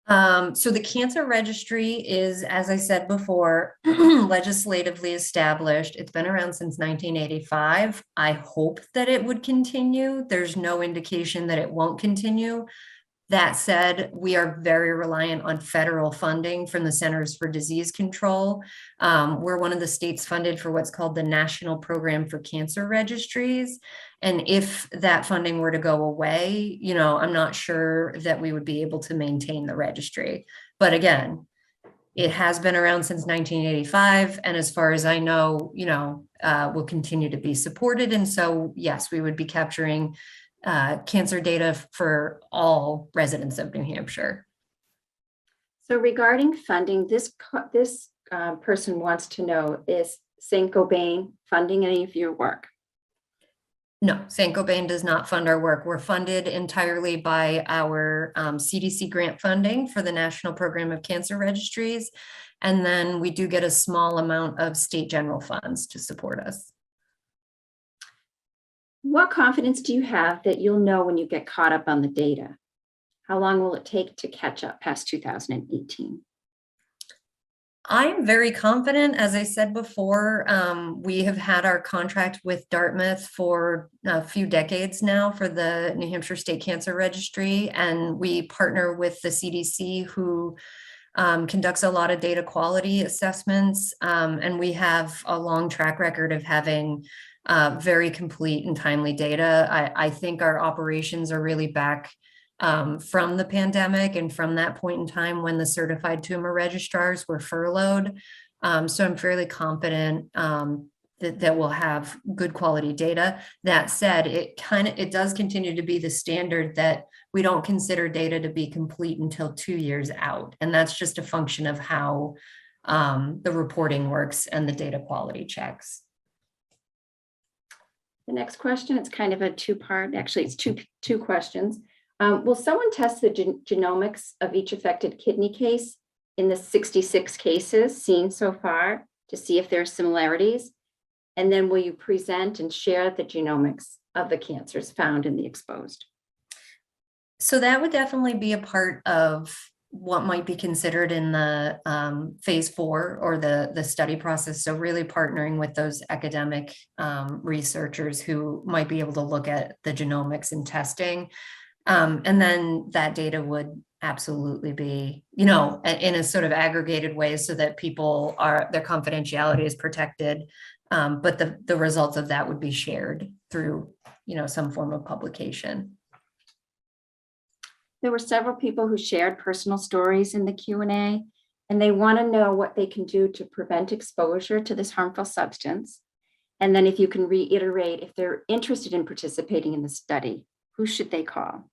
So the cancer registry is, as I said before, legislatively established. It's been around since 1985. I hope that it would continue. There's no indication that it won't continue. That said, we are very reliant on federal funding from the Centers for Disease Control. We're one of the states funded for what's called the National Program for Cancer Registries. And if that funding were to go away, I'm not sure that we would be able to maintain the registry. But again, it has been around since 1985. And as far as I know, will continue to be supported. And so, yes, we would be capturing cancer data for all residents of New Hampshire. So regarding funding, this person wants to know, is St. Gobain funding any of your work? No, St. Gobain does not fund our work. We're funded entirely by our CDC grant funding for the National Program of Cancer Registries. And then we do get a small amount of state general funds to support us. What confidence do you have that you'll know when you get caught up on the data? How long will it take to catch up past 2018? I'm very confident. As I said before, we have had our contract with Dartmouth for a few decades now for the New Hampshire State Cancer Registry, and we partner with the CDC, who conducts a lot of data quality assessments, and we have a long track record of having very complete and timely data. I think our operations are really back from the pandemic and from that point in time when the certified tumor registrars were furloughed. So I'm fairly confident that we'll have good quality data. That said, it does continue to be the standard that we don't consider data to be complete until 2 years out. And that's just a function of how the reporting works and the data quality checks. The next question, it's kind of a two-part, actually it's two questions. Will someone test the genomics of each affected kidney case in the 66 cases seen so far to see if there are similarities? And then will you present and share the genomics of the cancers found in the exposed? So that would definitely be a part of what might be considered in the phase 4 or the study process. So really partnering with those academic researchers who might be able to look at the genomics and testing. And then that data would absolutely be, in a sort of aggregated way so that their confidentiality is protected. But the results of that would be shared through, some form of publication. There were several people who shared personal stories in the Q&A, and they want to know what they can do to prevent exposure to this harmful substance. And then if you can reiterate, if they're interested in participating in the study, who should they call?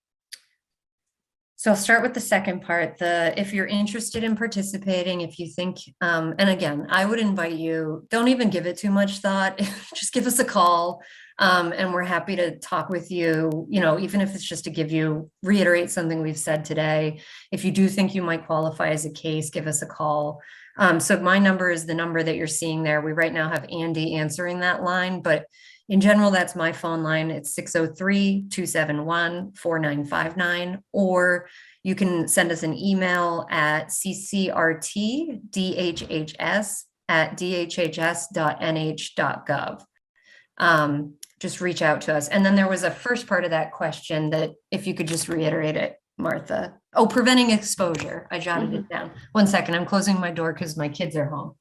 So I'll start with the second part, if you're interested in participating, if you think, and again, I would invite you, don't even give it too much thought, just give us a call. And we're happy to talk with you, even if it's just to reiterate something we've said today. If you do think you might qualify as a case, give us a call. So my number is the number that you're seeing there. We right now have Andy answering that line, but in general, that's my phone line. It's 603-271-4959, or you can send us an email at ccrtdhhs@dhhs.nh.gov. Just reach out to us. And then there was a first part of that question that if you could just reiterate it, Martha. Oh, preventing exposure. I jotted it down. 1 second. I'm closing my door because my kids are home.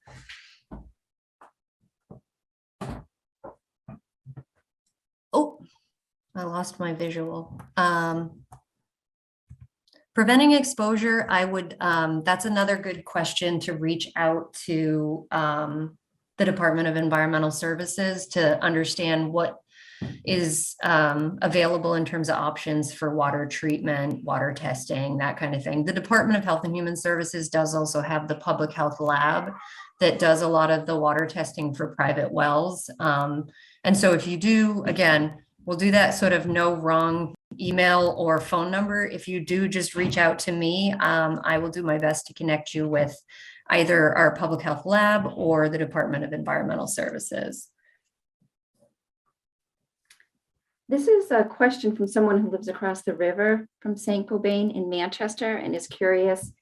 Oh, I lost my visual. Preventing exposure, that's another good question to reach out to the Department of Environmental Services to understand what is available in terms of options for water treatment, water testing, that kind of thing. The Department of Health and Human Services does also have the public health lab that does a lot of the water testing for private wells. And so if you do, again, we'll do that sort of no wrong email or phone number. If you do, just reach out to me. I will do my best to connect you with either our public health lab or the Department of Environmental Services. This is a question from someone who lives across the river from St. Gobain in Manchester and is curious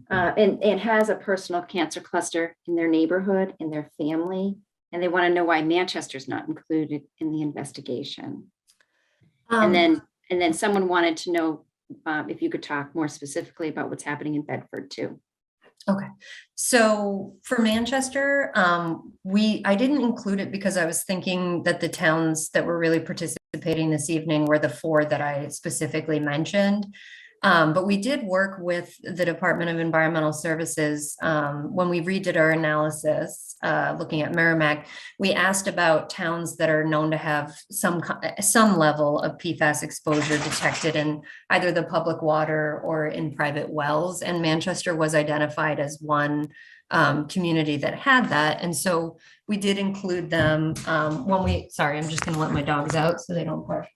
and has a personal cancer cluster in their neighborhood, in their family. And they want to know why Manchester's not included in the investigation. And then someone wanted to know if you could talk more specifically about what's happening in Bedford too. Okay, so for Manchester, I didn't include it because I was thinking that the towns that were really participating this evening were the 4 that I specifically mentioned. But we did work with the Department of Environmental Services when we redid our analysis, looking at Merrimack. We asked about towns that are known to have some level of PFAS exposure detected in either the public water or in private wells, and Manchester was identified as one community that had that. And so we did include them sorry, I'm just going to let my dogs out so they don't bark.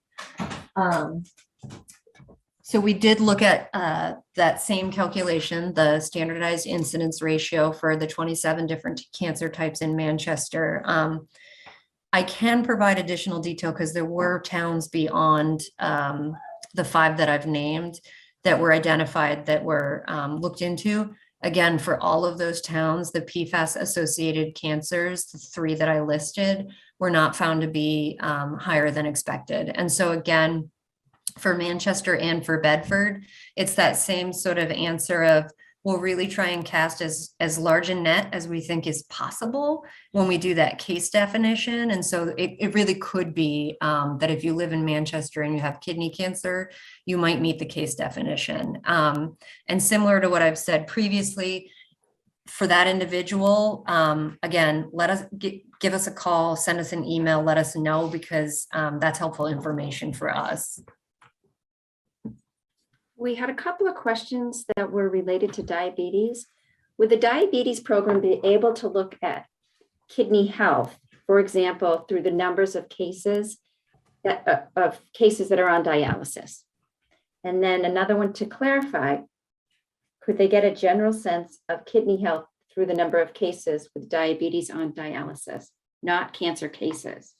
So we did look at that same calculation, the standardized incidence ratio for the 27 different cancer types in Manchester. I can provide additional detail because there were towns beyond the 5 that I've named that were identified that were looked into. Again, for all of those towns, the PFAS associated cancers, the 3 that I listed, were not found to be higher than expected. And so again, for Manchester and for Bedford, it's that same sort of answer of we'll really try and cast as large a net as we think is possible when we do that case definition. And so it really could be that if you live in Manchester and you have kidney cancer, you might meet the case definition. And similar to what I've said previously, for that individual, again, give us a call, send us an email, let us know, because that's helpful information for us. We had a couple of questions that were related to diabetes. Would the diabetes program be able to look at kidney health, for example, through the numbers of cases that are on dialysis? And then another one to clarify, could they get a general sense of kidney health through the number of cases with diabetes on dialysis, not cancer cases?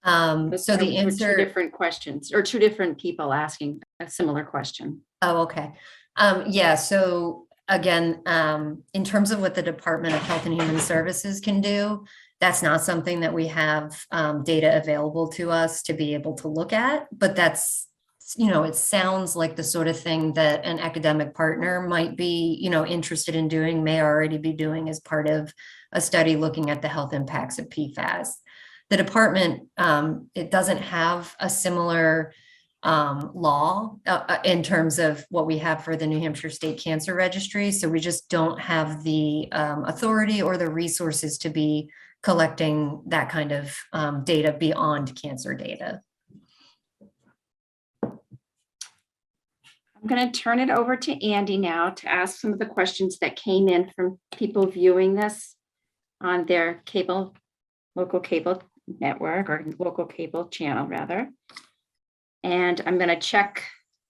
So the answer, two different questions, or two different people asking a similar question. oh, okay. Yeah, so again, in terms of what the Department of Health and Human Services can do, that's not something that we have data available to us to be able to look at, but that's, it sounds like the sort of thing that an academic partner might be, interested in doing, may already be doing as part of a study looking at the health impacts of PFAS. The department, it doesn't have a similar law in terms of what we have for the New Hampshire State Cancer Registry. So we just don't have the authority or the resources to be collecting that kind of data beyond cancer data. I'm going to turn it over to Andy now to ask some of the questions that came in from people viewing this on their local cable network, or local cable channel rather. And I'm going to check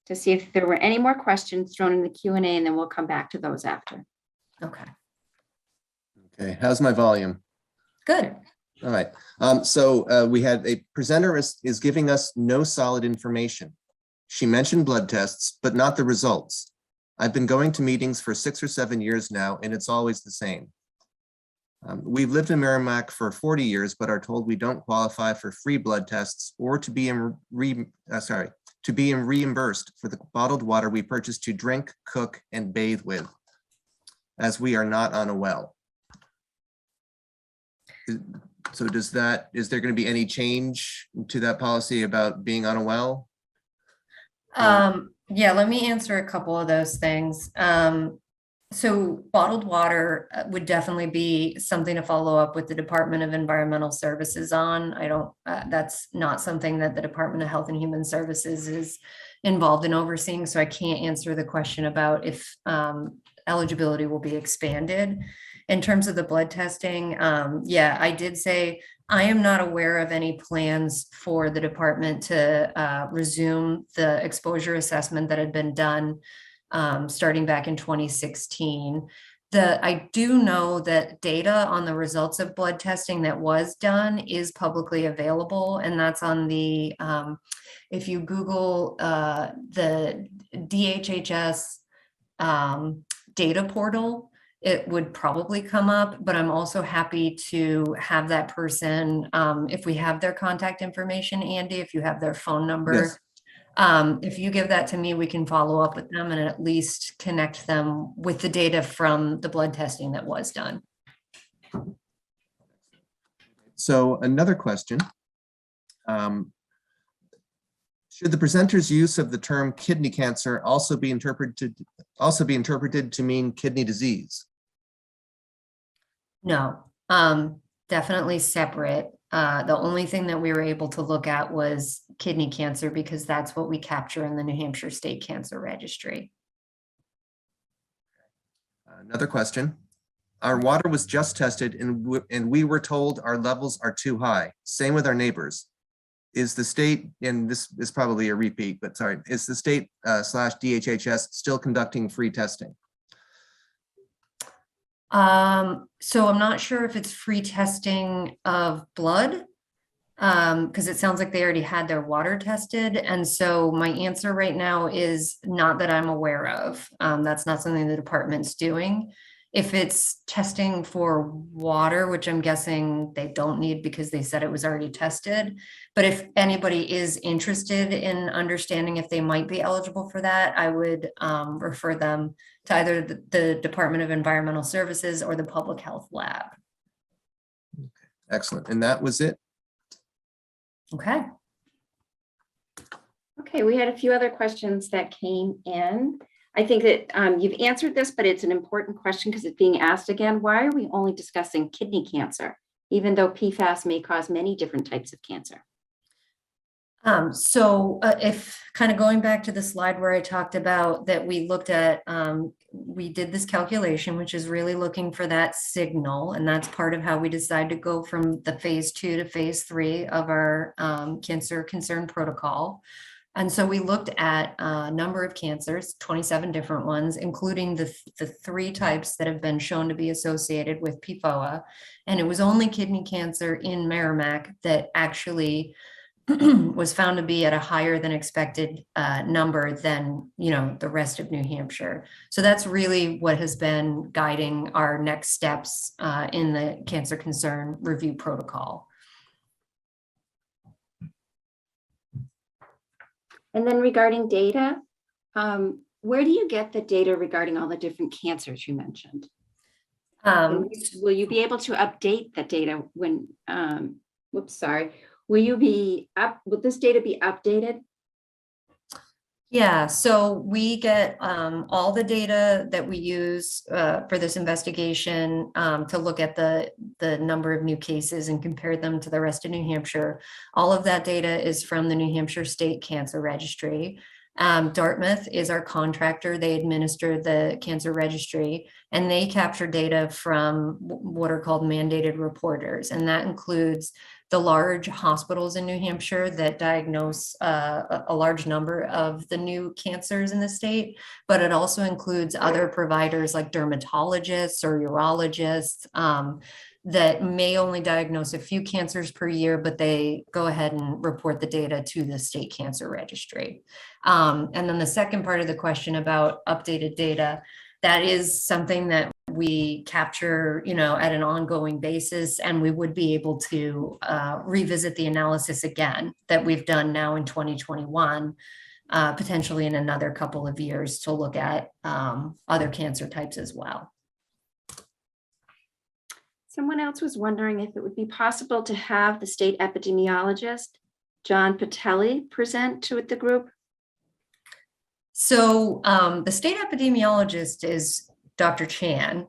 to see if there were any more questions thrown in the Q&A, and then we'll come back to those after. Okay, Okay, how's my volume? good. All right. So we had a presenter is giving us no solid information. She mentioned blood tests, but not the results. I've been going to meetings for 6 or 7 years now, and it's always the same. We've lived in Merrimack for 40 years, but are told we don't qualify for free blood tests or to be reimbursed for the bottled water we purchase to drink, cook, and bathe with, as we are not on a well. So is there going to be any change to that policy about being on a well? Yeah, let me answer a couple of those things. So bottled water would definitely be something to follow up with the Department of Environmental Services on. That's not something that the Department of Health and Human Services is involved in overseeing. So I can't answer the question about if eligibility will be expanded. In terms of the blood testing, yeah, I did say I am not aware of any plans for the department to resume the exposure assessment that had been done starting back in 2016. I do know that data on the results of blood testing that was done is publicly available, and that's on the, if you Google the DHHS data portal, it would probably come up, but I'm also happy to have that person, if we have their contact information, Andy, if you have their phone number. Yes. If you give that to me, we can follow up with them and at least connect them with the data from the blood testing that was done. So another question. Should the presenter's use of the term kidney cancer also be interpreted to mean kidney disease? No, definitely separate. The only thing that we were able to look at was kidney cancer because that's what we capture in the New Hampshire State Cancer Registry. Another question. Our water was just tested and we were told our levels are too high. Same with our neighbors. Is the state, and this is probably a repeat, but sorry, is the state / DHHS still conducting free testing? So I'm not sure if it's free testing of blood, because it sounds like they already had their water tested. And so my answer right now is not that I'm aware of. That's not something the department's doing. If it's testing for water, which I'm guessing they don't need because they said it was already tested. But if anybody is interested in understanding if they might be eligible for that, I would refer them to either the Department of Environmental Services or the Public Health Lab. Excellent. And that was it. Okay. Okay, we had a few other questions that came in. I think that you've answered this, but it's an important question because it's being asked again. Why are we only discussing kidney cancer, even though PFAS may cause many different types of cancer? If kind of going back to the slide where I talked about that, we looked at, we did this calculation, which is really looking for that signal. And that's part of how we decide to go from the phase 2 to phase 3 of our cancer concern protocol. And so we looked at a number of cancers, 27 different ones, including the 3 types that have been shown to be associated with PFOA. And it was only kidney cancer in Merrimack that actually was found to be at a higher than expected number than, the rest of New Hampshire. So that's really what has been guiding our next steps in the cancer concern review protocol. And then regarding data, where do you get the data regarding all the different cancers you mentioned? Will you be able to update the data when, will this data be updated? Yeah, so we get all the data that we use for this investigation to look at the number of new cases and compare them to the rest of New Hampshire. All of that data is from the New Hampshire State Cancer Registry. Dartmouth is our contractor. They administer the cancer registry, and they capture data from what are called mandated reporters. And that includes the large hospitals in New Hampshire that diagnose a large number of the new cancers in the state, but it also includes other providers like dermatologists or urologists that may only diagnose a few cancers per year, but they go ahead and report the data to the state cancer registry. And then the second part of the question about updated data, that is something that we capture, at an ongoing basis, and we would be able to revisit the analysis again that we've done now in 2021, potentially in another couple of years to look at other cancer types as well. Someone else was wondering if it would be possible to have the state epidemiologist, John Patelli, present to the group. So the state epidemiologist is Dr. Chan.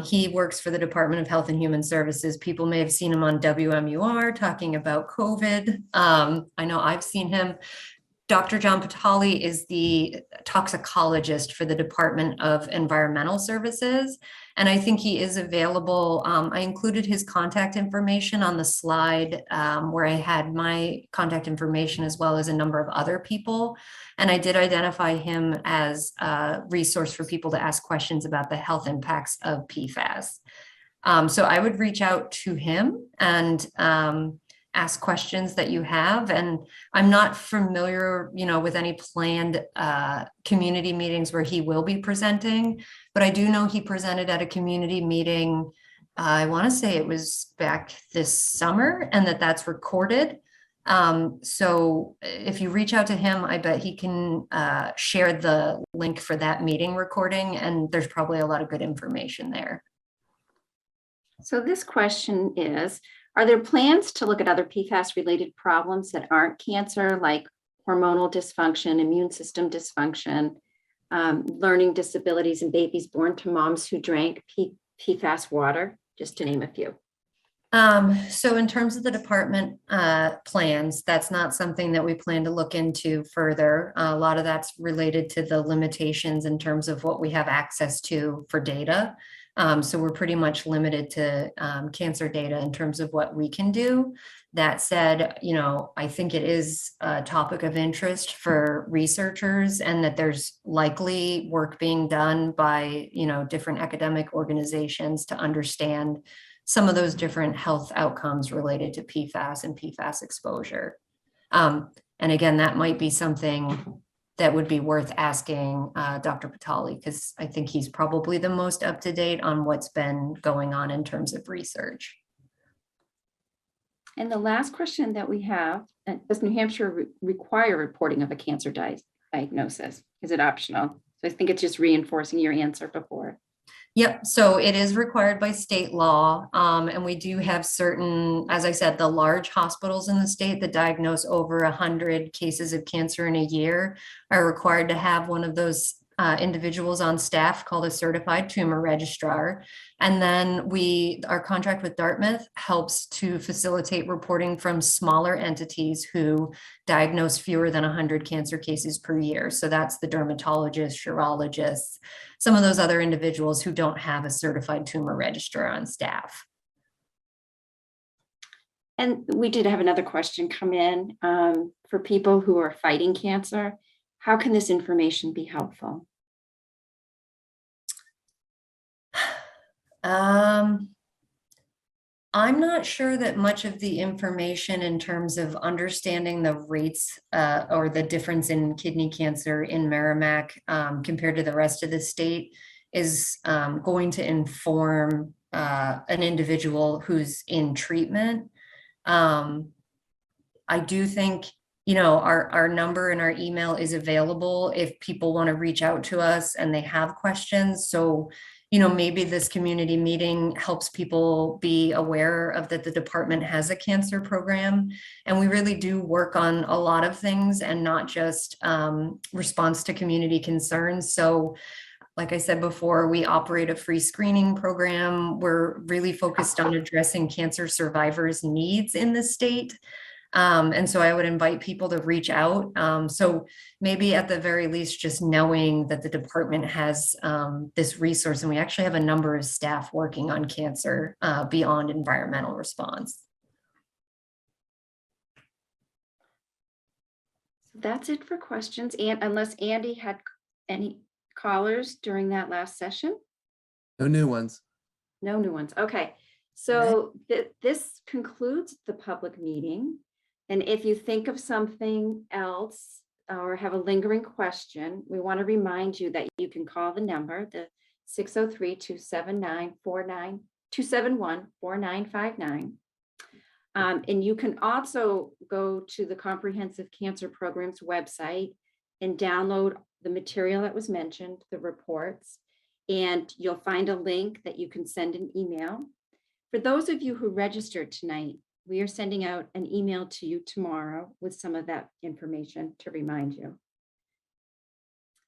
He works for the Department of Health and Human Services. People may have seen him on WMUR talking about COVID. I know I've seen him. Dr. John Patelli is the toxicologist for the Department of Environmental Services, and I think he is available. I included his contact information on the slide where I had my contact information as well as a number of other people, and I did identify him as a resource for people to ask questions about the health impacts of PFAS. So I would reach out to him and ask questions that you have. And I'm not familiar, with any planned community meetings where he will be presenting, but I do know he presented at a community meeting. I want to say it was back this summer, and that's recorded. So if you reach out to him, I bet he can share the link for that meeting recording, and there's probably a lot of good information there. So this question is, are there plans to look at other PFAS-related problems that aren't cancer, like hormonal dysfunction, immune system dysfunction, learning disabilities in babies born to moms who drank PFAS water, just to name a few? So in terms of the department plans, that's not something that we plan to look into further. A lot of that's related to the limitations in terms of what we have access to for data. So we're pretty much limited to cancer data in terms of what we can do. That said, I think it is a topic of interest for researchers, and that there's likely work being done by, different academic organizations to understand some of those different health outcomes related to PFAS and PFAS exposure. And again, that might be something that would be worth asking Dr. Patali, because I think he's probably the most up to date on what's been going on in terms of research. And the last question that we have, does New Hampshire require reporting of a cancer diagnosis? Is it optional? So I think it's just reinforcing your answer before. Yep, so it is required by state law. And we do have certain, as I said, the large hospitals in the state that diagnose over 100 cases of cancer in a year are required to have one of those individuals on staff called a certified tumor registrar. And then our contract with Dartmouth helps to facilitate reporting from smaller entities who diagnose fewer than 100 cancer cases per year. So that's the dermatologists, urologists, some of those other individuals who don't have a certified tumor registrar on staff. And we did have another question come in for people who are fighting cancer. How can this information be helpful? I'm not sure that much of the information in terms of understanding the rates or the difference in kidney cancer in Merrimack compared to the rest of the state is going to inform an individual who's in treatment. I do think, you know, our number and our email is available if people want to reach out to us and they have questions. So, you know, maybe this community meeting helps people be aware of that the department has a cancer program. And we really do work on a lot of things and not just response to community concerns. So like I said before, we operate a free screening program. We're really focused on addressing cancer survivors' needs in the state. And so I would invite people to reach out. So maybe at the very least, just knowing that the department has this resource, and we actually have a number of staff working on cancer beyond environmental response. That's it for questions. And unless Andy had any callers during that last session? No new ones. No new ones. Okay. So this concludes the public meeting. And if you think of something else or have a lingering question, we want to remind you that you can call the number, the 603-271-4959. And you can also go to the Comprehensive Cancer Program's website and download the material that was mentioned, the reports, and you'll find a link that you can send an email. For those of you who registered tonight, we are sending out an email to you tomorrow with some of that information to remind you.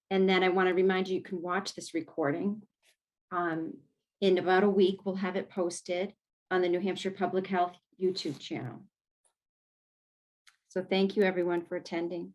And then I want to remind you, you can watch this recording. In about a week, we'll have it posted on the New Hampshire Public Health YouTube channel. So thank you everyone for attending.